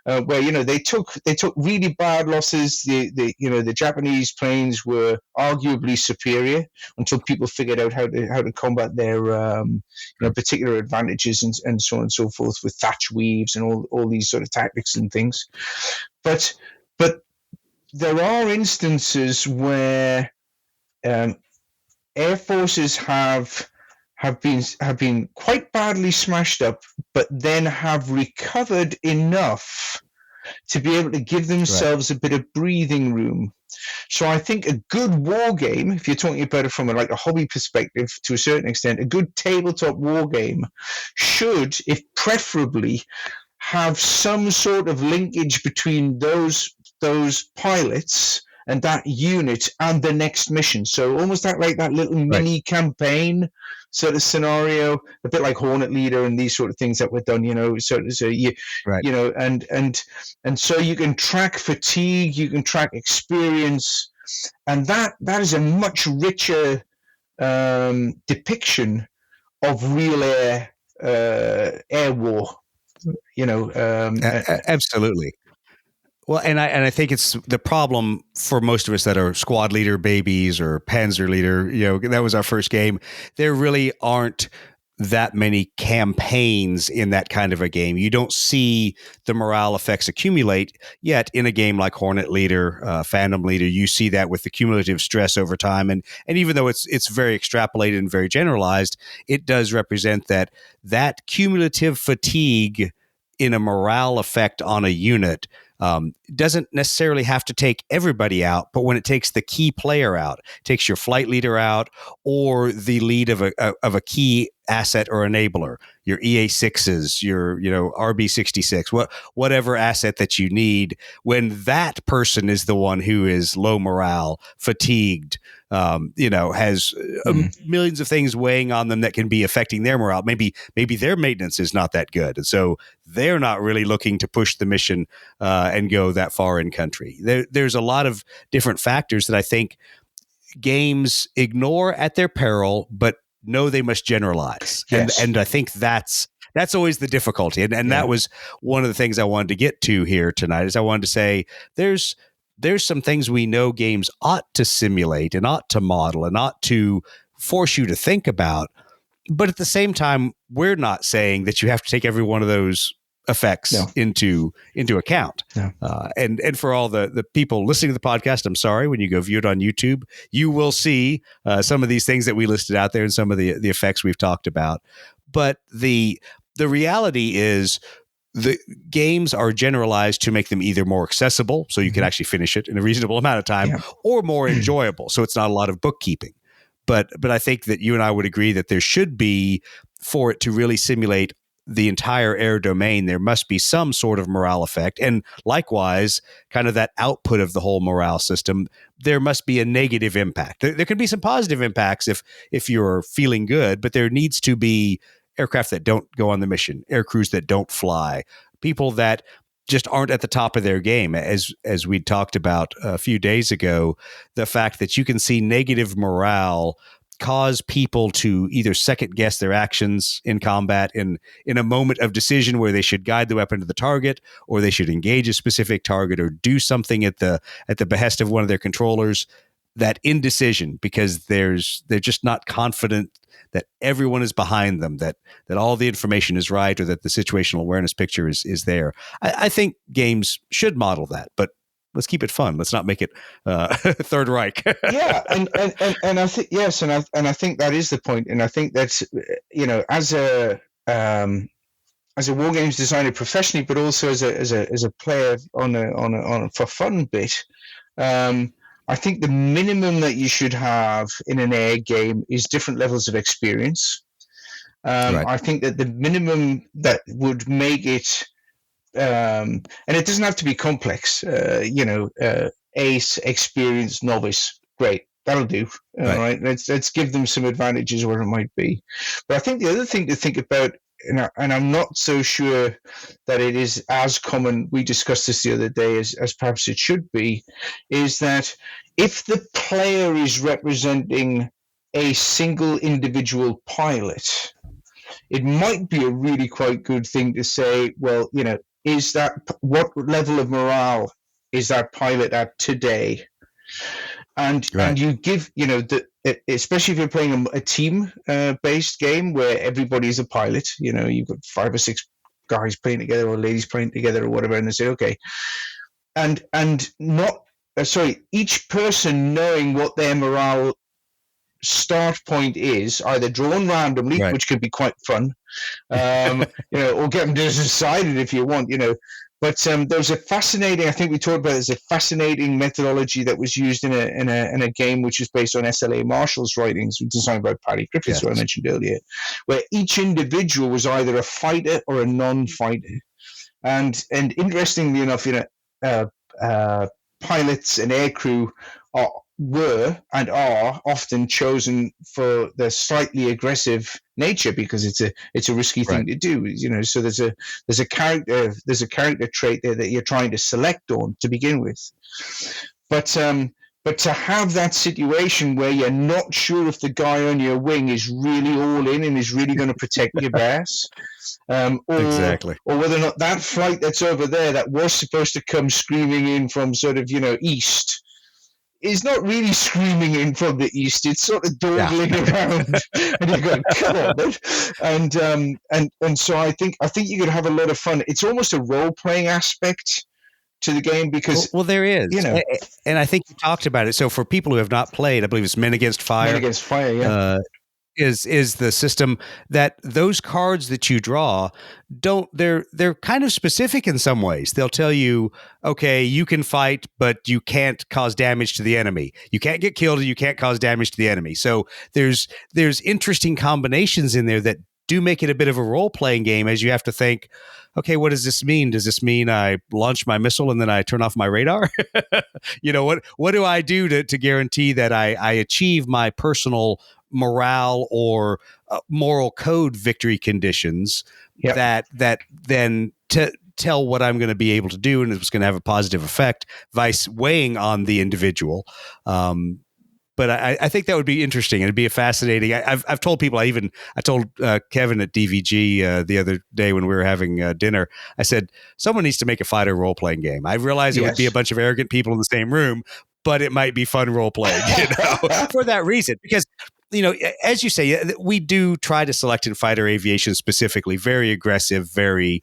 Where they took really bad losses. The Japanese planes were arguably superior until people figured out how to combat their particular advantages and so on and so forth with thatch weaves and all these sort of tactics and things. But there are instances where air forces have been quite badly smashed up, but then have recovered enough to be able to give themselves a bit of breathing room. So I think a good war game, if you're talking about it from a hobby perspective to a certain extent, a good tabletop war game should, if preferably, have some sort of linkage between those pilots and that unit and the next mission. So almost that little mini campaign sort of scenario, a bit like Hornet Leader and these sort of things that were done, and so you can track fatigue, you can track experience, and that is a much richer depiction of real air war, Absolutely. Well, and I think it's the problem for most of us that are squad leader babies or Panzer leader. That was our first game. There really aren't that many campaigns in that kind of a game. You don't see the morale effects accumulate yet in a game like Hornet Leader, Phantom Leader. You see that with the cumulative stress over time, and even though it's very extrapolated and very generalized, it does represent that cumulative fatigue in a morale effect on a unit. Doesn't necessarily have to take everybody out, but when it takes the key player out, takes your flight leader out, or the lead of a key asset or enabler, your EA6s, your RB66, whatever asset that you need, when that person is the one who is low morale, fatigued, has millions of things weighing on them that can be affecting their morale. Maybe their maintenance is not that good, and so they're not really looking to push the mission and go that far in country. There's a lot of different factors that I think games ignore at their peril, but know they must generalize. Yes. And I think that's always the difficulty. And that was one of the things I wanted to get to here tonight, is I wanted to say there's some things we know games ought to simulate and ought to model and ought to force you to think about. But at the same time, we're not saying that you have to take every one of those effects into account. No. And for all the people listening to the podcast, I'm sorry, when you go view it on YouTube, you will see some of these things that we listed out there and some of the effects we've talked about. But the reality is the games are generalized to make them either more accessible, so you can actually finish it in a reasonable amount of time, or more enjoyable, so it's not a lot of bookkeeping. But I think that you and I would agree that there should be, for it to really simulate the entire air domain, there must be some sort of morale effect. And likewise, kind of that output of the whole morale system, there must be a negative impact. There can be some positive impacts if you're feeling good, but there needs to be aircraft that don't go on the mission, air crews that don't fly, people that just aren't at the top of their game. As we talked about a few days ago, the fact that you can see negative morale cause people to either second guess their actions in combat in a moment of decision where they should guide the weapon to the target, or they should engage a specific target, or do something at the behest of one of their controllers. That indecision, because they're just not confident that everyone is behind them, that all the information is right, or that the situational awareness picture is there. I think games should model that, but let's keep it fun. Let's not make it Third Reich. Yeah, and I think yes, and I think that is the point. And I think that's as a war games designer professionally, but also as a player on a for fun bit. I think the minimum that you should have in an air game is different levels of experience. Right. I think that the minimum that would make it, and it doesn't have to be complex, ace, experienced, novice, great, that'll do. All right. Let's give them some advantages where it might be. But I think the other thing to think about, and I'm not so sure that it is as common, we discussed this the other day, as perhaps it should be, is that if the player is representing a single individual pilot, it might be a really quite good thing to say, well, is that, what level of morale is that pilot at today? And you give, especially if you're playing a team based game where everybody's a pilot, you've got 5 or 6 guys playing together or ladies playing together or whatever, and they say, okay, and not each person knowing what their morale start point is, either drawn randomly, which could be quite fun, or get them decided if you want, But there's a fascinating, I think we talked about, there's a fascinating methodology that was used in a game which is based on S.L.A. Marshall's writings, designed by Paddy Griffiths, who I mentioned earlier, where each individual was either a fighter or a non-fighter. And interestingly enough, pilots and aircrew were and are often chosen for their slightly aggressive nature because it's a risky thing to do. So there's a character trait there that you're trying to select on to begin with. But to have that situation where you're not sure if the guy on your wing is really all in and is really going to protect your bass, or whether or not that flight that's over there that was supposed to come screaming in from sort of east is not really screaming in from the east. It's sort of dawdling around, and you're going, "Come on, man!" And so I think you could have a lot of fun. It's almost a role playing aspect to the game because well there is, and I think you talked about it. So for people who have not played, I believe it's Men Against Fire. Men Against Fire, yeah. Is the system that those cards that you draw they're kind of specific in some ways. They'll tell you, okay, you can fight, but you can't cause damage to the enemy. You can't get killed, and you can't cause damage to the enemy. So there's interesting combinations in there that do make it a bit of a role-playing game, as you have to think, okay, what does this mean? Does this mean I launch my missile and then I turn off my radar? What do I do to guarantee that I achieve my personal morale or moral code victory conditions that then tell what I'm going to be able to do, and it's going to have a positive effect, vice weighing on the individual. But I think that would be interesting. It'd be a fascinating. I've told people. I told Kevin at DVG the other day when we were having dinner. I said someone needs to make a fighter role playing game. I realized it would be a bunch of arrogant people in the same room, but it might be fun role playing. For that reason, because as you say, we do try to select in fighter aviation specifically very aggressive, very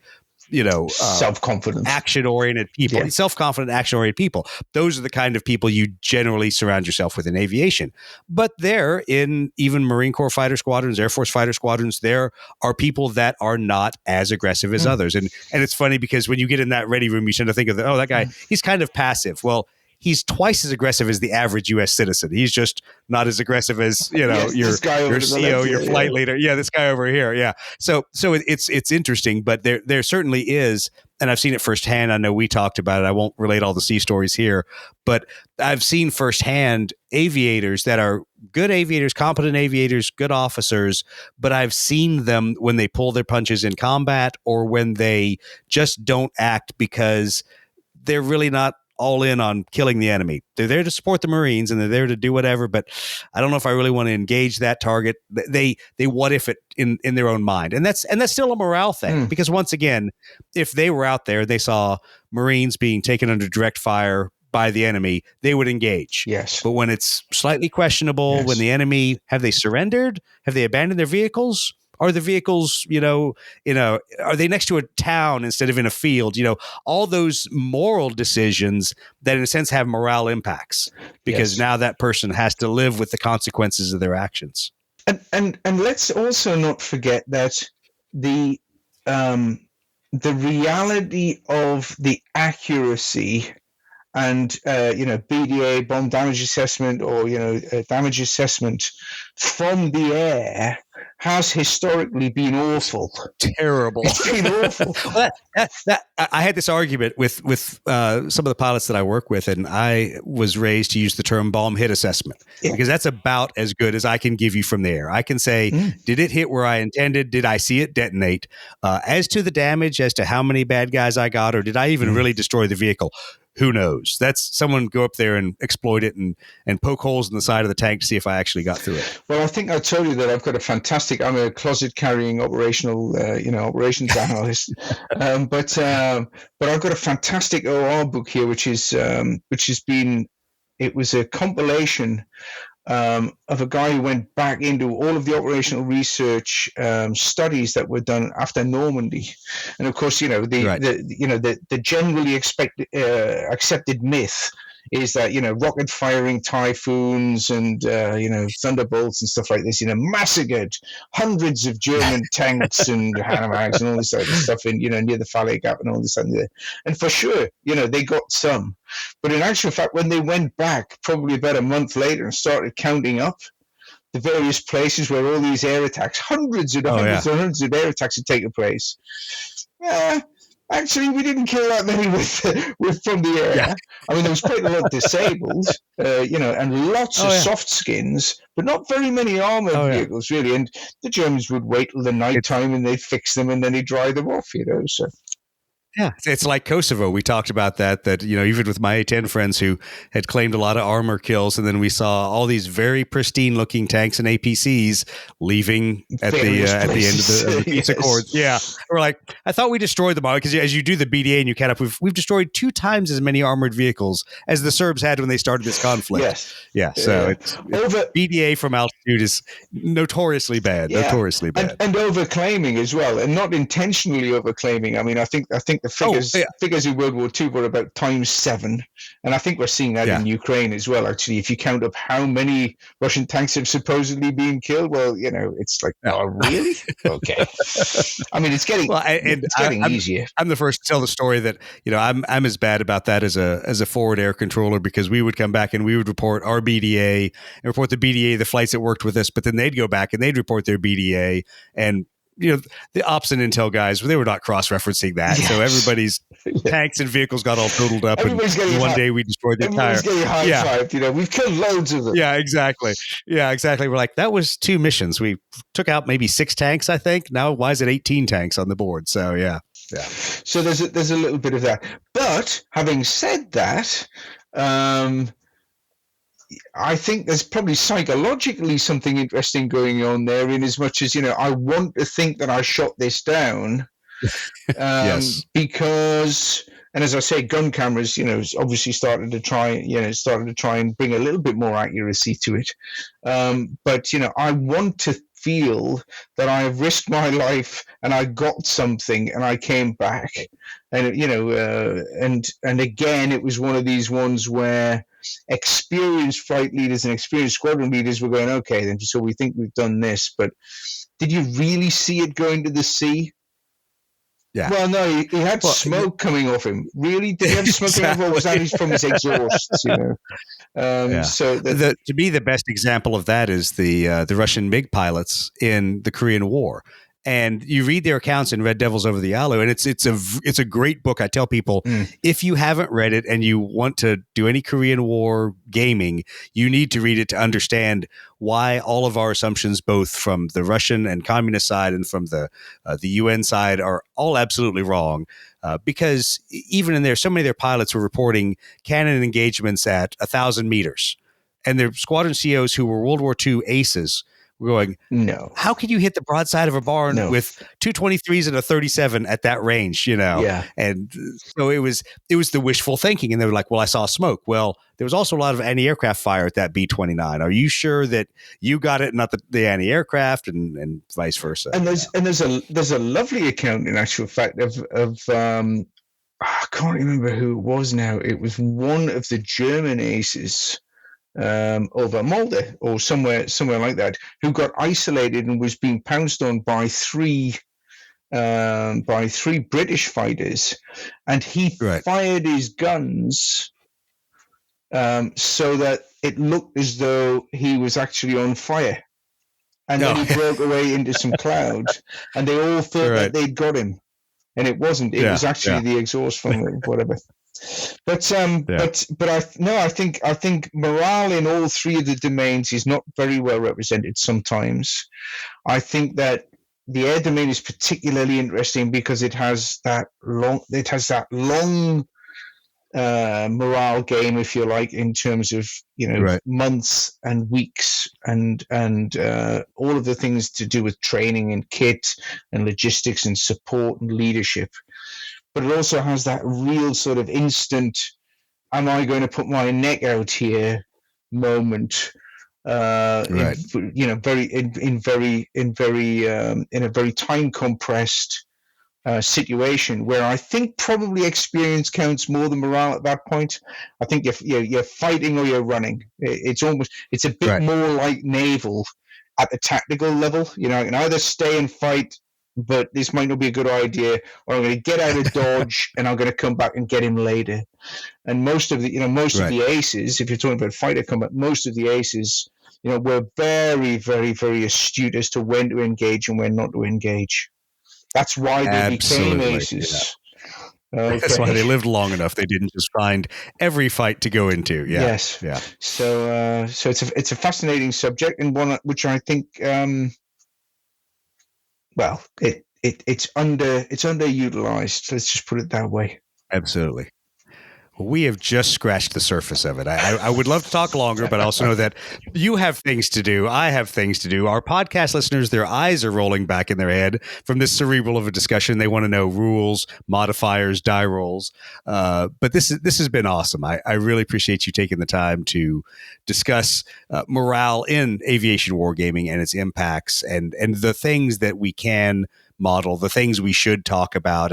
self-confident, action-oriented people, self-confident, action-oriented people. Those are the kind of people you generally surround yourself with in aviation. But there, in even Marine Corps fighter squadrons, Air Force fighter squadrons, there are people that are not as aggressive as others. And it's funny because when you get in that ready room, you tend to think of that guy, he's kind of passive. Well, he's twice as aggressive as the average U.S. citizen. He's just not as aggressive as your CO, your flight leader. Yeah, this guy over here. Yeah. So it's interesting, but there certainly is, and I've seen it firsthand. I know we talked about it. I won't relate all the sea stories here, but I've seen firsthand aviators that are good aviators, competent aviators, good officers, but I've seen them when they pull their punches in combat or when they just don't act because they're really not all in on killing the enemy. They're there to support the Marines and they're there to do whatever, but I don't know if I really want to engage that target. They what if it in their own mind. And that's still a morale thing because once again, if they were out there, they saw Marines being taken under direct fire by the enemy, they would engage. Yes. But when it's slightly questionable, when the enemy, have they surrendered? Have they abandoned their vehicles? Are the vehicles, are they next to a town instead of in a field? All those moral decisions that in a sense have morale impacts because now that person has to live with the consequences of their actions. And let's also not forget that the reality of the accuracy and BDA, bomb damage assessment, or damage assessment from the air has historically been awful. Terrible. It's been awful. Well, I had this argument with some of the pilots that I work with, and I was raised to use the term bomb hit assessment because that's about as good as I can give you from the air. I can say, did it hit where I intended? Did I see it detonate? As to the damage, as to how many bad guys I got, or did I even really destroy the vehicle? Who knows? That's someone go up there and exploit it and poke holes in the side of the tank to see if I actually got through it. Well, I think I told you that I'm a closet carrying operational, operations analyst. But I've got a fantastic OR book here, which was a compilation of a guy who went back into all of the operational research studies that were done after Normandy, and of course, the generally accepted myth is that rocket firing Typhoons and Thunderbolts and stuff like this massacred hundreds of German tanks and Hanemags and all this other stuff in near the Fallet Gap and all this and for sure they got some, but in actual fact when they went back probably about a month later and started counting up the various places where all these air attacks, hundreds of air attacks had taken place. Actually, we didn't kill that many with from the air. Yeah. I mean, there was quite a lot disabled, and lots of soft skins, but not very many armored vehicles, really. And the Germans would wait till the night time and they'd fix them and then they'd dry them off, So Yeah, it's like Kosovo. We talked about that, even with my A-10 friends who had claimed a lot of armor kills, and then we saw all these very pristine looking tanks and APCs leaving at the end of the peace accords. Yeah, we're like, I thought we destroyed them all, because as you do the BDA and you count up, we've destroyed 2 times as many armored vehicles as the Serbs had when they started this conflict. Yes, yeah. So it's BDA from altitude is notoriously bad, and overclaiming as well, and not intentionally overclaiming. I mean, I think the figures in World War II were about ×7, and I think we're seeing that in Ukraine as well. Actually, if you count up how many Russian tanks have supposedly been killed, well, it's like, oh, really? Okay. I mean, it's getting easier. I'm the first to tell the story that I'm as bad about that as a forward air controller, because we would come back and we would report our BDA and report the BDA, the flights that worked with us, but then they'd go back and they'd report their BDA, and the ops and intel guys, they were not cross-referencing that. Yes. So everybody's tanks and vehicles got all totaled up. And one day we destroyed the entire. High-fived, we've killed loads of them. Yeah, exactly. We're like, that was 2 missions. We took out maybe 6 tanks, I think. Now, why is it 18 tanks on the board? So, yeah. So there's a little bit of that. But having said that, I think there's probably psychologically something interesting going on there, in as much as, I want to think that I shot this down yes. Because, and as I say, gun cameras, obviously started to try and bring a little bit more accuracy to it. But, I want to feel that I have risked my life and I got something and I came back. And, and again, it was one of these ones where experienced flight leaders and experienced squadron leaders were going, okay, then, so we think we've done this, but did you really see it going to the sea? Yeah. Well, no, he had smoke coming off him. Really? Did he have smoke coming off, or was that from his exhaust? So to me, the best example of that is the Russian MiG pilots in the Korean War. And you read their accounts in Red Devils Over the Yalu, and it's a great book. I tell people, if you haven't read it and you want to do any Korean War gaming, you need to read it to understand why all of our assumptions, both from the Russian and communist side and from the UN side, are all absolutely wrong. Because even in there, so many of their pilots were reporting cannon engagements at 1,000 meters, and their squadron COs who were World War II aces. We're going, no. How can you hit the broadside of a barn with 223s and a 37 at that range? Yeah. And so it was the wishful thinking, and they were like, "Well, I saw smoke." Well, there was also a lot of anti-aircraft fire at that B-29. Are you sure that you got it, not the anti-aircraft, and vice versa? And there's a lovely account, in actual fact, of I can't remember who it was now. It was one of the German aces. Over Molde or somewhere like that, who got isolated and was being pounced on by three British fighters, and he fired his guns so that it looked as though he was actually on fire, and then he broke away into some clouds, and they all thought that they'd got him, and it wasn't. It was actually the exhaust from whatever. But I think morale in all 3 of the domains is not very well represented sometimes. I think the air domain is particularly interesting because it has that long morale game, if you like, in terms of months and weeks and all of the things to do with training and kit and logistics and support and leadership. But it also has that real sort of instant, am I going to put my neck out here moment, in a very time compressed situation where I think probably experience counts more than morale at that point. I think you're fighting or you're running. It's a bit more like naval at the tactical level. I can either stay and fight, but this might not be a good idea, or I'm going to get out of Dodge and I'm going to come back and get him later. And most of the aces, if you're talking about fighter combat, most of the aces, were very, very, very astute as to when to engage and when not to engage. That's why they became aces. Yeah. Okay. That's why they lived long enough. They didn't just find every fight to go into. Yeah. Yes. Yeah. So it's a fascinating subject, and one which I think, it's underutilized. Let's just put it that way. Absolutely. We have just scratched the surface of it. I would love to talk longer, but I also know that you have things to do. I have things to do. Our podcast listeners, their eyes are rolling back in their head from this cerebral of a discussion. They want to know rules, modifiers, die rolls. But this has been awesome. I really appreciate you taking the time to discuss morale in aviation wargaming and its impacts and the things that we can model, the things we should talk about,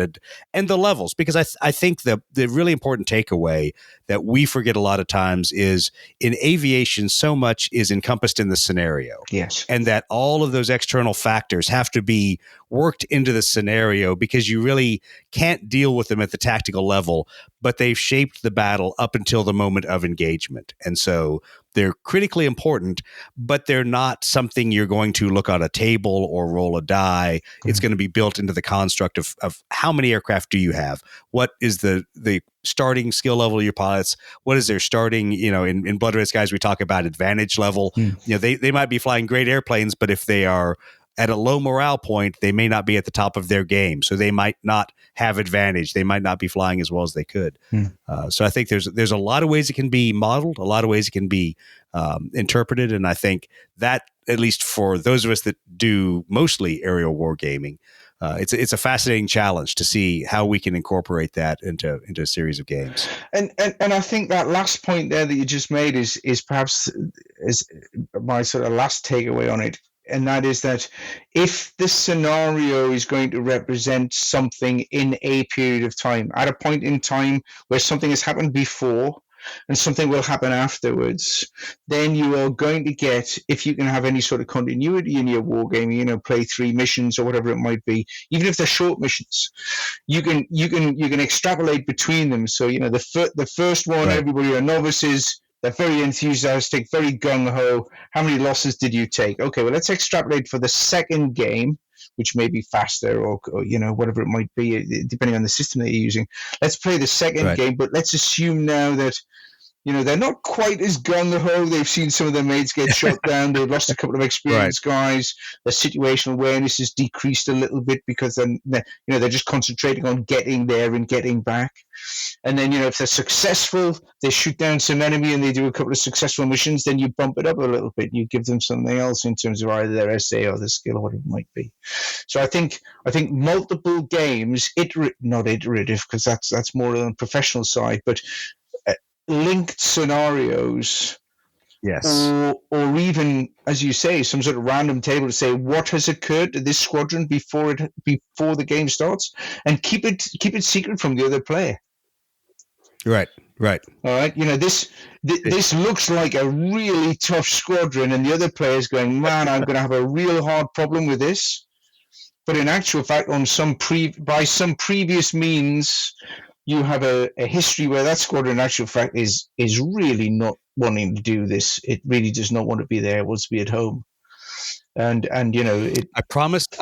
and the levels, because I think the really important takeaway that we forget a lot of times is in aviation, so much is encompassed in the scenario. Yes. And that all of those external factors have to be worked into the scenario because you really can't deal with them at the tactical level, but they've shaped the battle up until the moment of engagement. And so they're critically important, but they're not something you're going to look on a table or roll a die. It's going to be built into the construct of how many aircraft do you have? What is the starting skill level of your pilots? What is their starting, in Blood Red Skies, we talk about advantage level. They might be flying great airplanes, but if they are at a low morale point, they may not be at the top of their game. So they might not have advantage. They might not be flying as well as they could. So I think there's a lot of ways it can be modeled, a lot of ways it can be interpreted. And I think that, at least for those of us that do mostly aerial wargaming, it's a fascinating challenge to see how we can incorporate that into a series of games. And I think that last point there that you just made is perhaps is my sort of last takeaway on it. And that is that if the scenario is going to represent something in a period of time, at a point in time where something has happened before and something will happen afterwards, then you are going to get, if you can have any sort of continuity in your wargaming, play 3 missions or whatever it might be, even if they're short missions, you can extrapolate between them. So the first one, right, everybody are novices. They're very enthusiastic, very gung-ho. How many losses did you take? Okay, well, let's extrapolate for the second game, which may be faster or whatever it might be, depending on the system that you're using. Let's play the second game, but let's assume now that they're not quite as gung-ho. They've seen some of their mates get shot down. They've lost a couple of experienced guys. Their situational awareness has decreased a little bit because they're just concentrating on getting there and getting back. And then, if they're successful, they shoot down some enemy and they do a couple of successful missions, then you bump it up a little bit. You give them something else in terms of either their essay or their skill or whatever it might be. So I think multiple games, not iterative, because that's more on the professional side, but linked scenarios, yes, or even, as you say, some sort of random table to say what has occurred to this squadron before the game starts, and keep it secret from the other player. Right. All right. This looks like a really tough squadron, and the other player's going, man, I'm going to have a real hard problem with this. But in actual fact, by some previous means, you have a history where that squadron, in actual fact, is really not wanting to do this. It really does not want to be there. It wants to be at home. And I promised.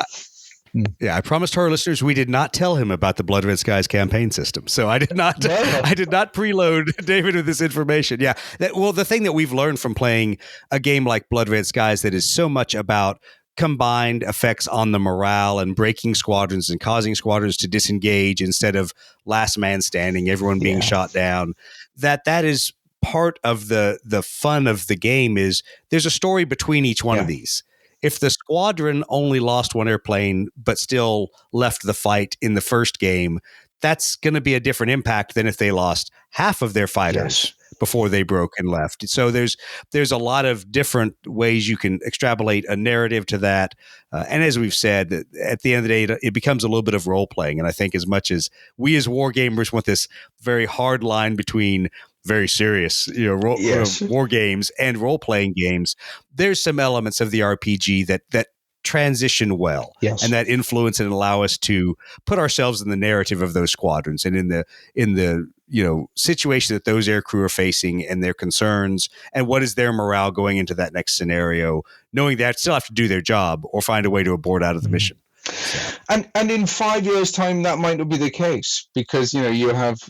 Yeah, I promised our listeners we did not tell him about the Blood Red Skies campaign system. So I did not. I did not preload David with this information. Yeah. The thing that we've learned from playing a game like Blood Red Skies that is so much about combined effects on the morale and breaking squadrons and causing squadrons to disengage instead of last man standing, everyone being shot down, that is part of the fun of the game. Is there's a story between each one of these. If the squadron only lost one airplane but still left the fight in the first game, that's going to be a different impact than if they lost half of their fighters before they broke and left. So there's a lot of different ways you can extrapolate a narrative to that. And as we've said, at the end of the day, it becomes a little bit of role playing. And I think as much as we as wargamers want this very hard line between very serious, war games and role playing games, there's some elements of the RPG that transition well and that influence and allow us to put ourselves in the narrative of those squadrons and in the situation that those aircrew are facing and their concerns and what is their morale going into that next scenario, knowing they still have to do their job or find a way to abort out of the mission. And in 5 years' time, that might not be the case because you'll have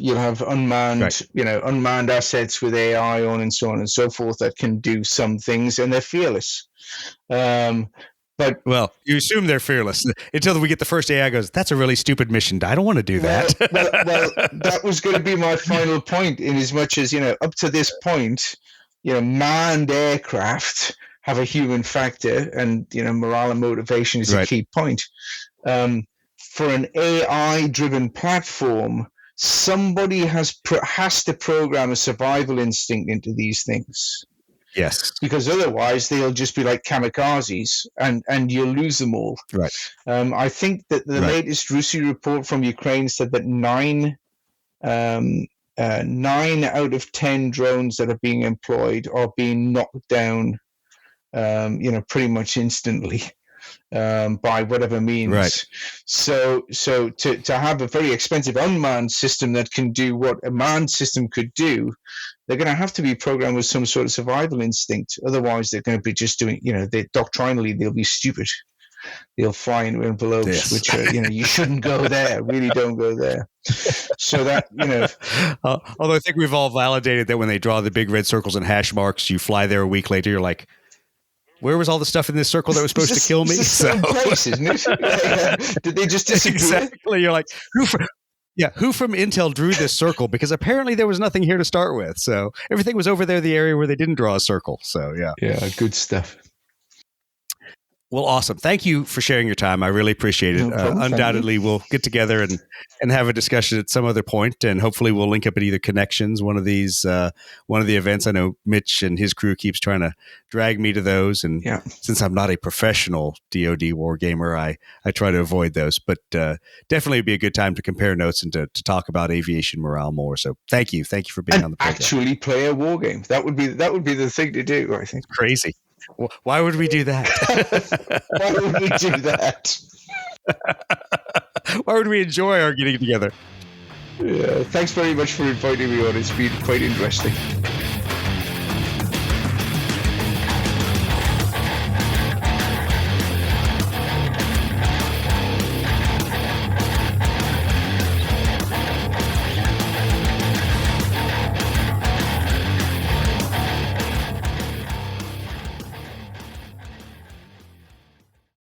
unmanned unmanned assets with AI on and so on and so forth that can do some things, and they're fearless. But well, you assume they're fearless until we get the first AI goes, that's a really stupid mission. I don't want to do that. well, that was going to be my final point, in as much as, up to this point, manned aircraft have a human factor, and, morale and motivation is a key point. For an AI-driven platform, somebody has to program a survival instinct into these things. Yes. Because otherwise they'll just be like kamikazes, and you'll lose them all. Right. I think that the latest RUSI report from Ukraine said that 9 out of 10 drones that are being employed are being knocked down, pretty much instantly. By whatever means. Right. So to have a very expensive unmanned system that can do what a manned system could do, they're going to have to be programmed with some sort of survival instinct. Otherwise, they're going to be just doing, doctrinally, they'll be stupid. They'll fly into envelopes, which are, you shouldn't go there. Really don't go there. So that, although I think we've all validated that when they draw the big red circles and hash marks, you fly there a week later, you're like, where was all the stuff in this circle that was supposed to kill me? It's the same place, isn't it? Did they just disappear? Exactly. You're like, who from Intel drew this circle? Because apparently there was nothing here to start with. So everything was over there, the area where they didn't draw a circle. So yeah. Yeah, good stuff. Well, awesome. Thank you for sharing your time. I really appreciate it. Undoubtedly, we'll get together and have a discussion at some other point, and hopefully we'll link up at either Connections, one of the events. I know Mitch and his crew keeps trying to drag me to those, and since I'm not a professional DoD wargamer, I try to avoid those. But definitely it'd be a good time to compare notes and to talk about aviation morale more. So thank you for being on the program. Actually play a war game. That would be the thing to do, I think. Crazy. Why would we do that? Why would we do that? Why would we enjoy our getting together? Yeah, thanks very much for inviting me on. It's been quite interesting.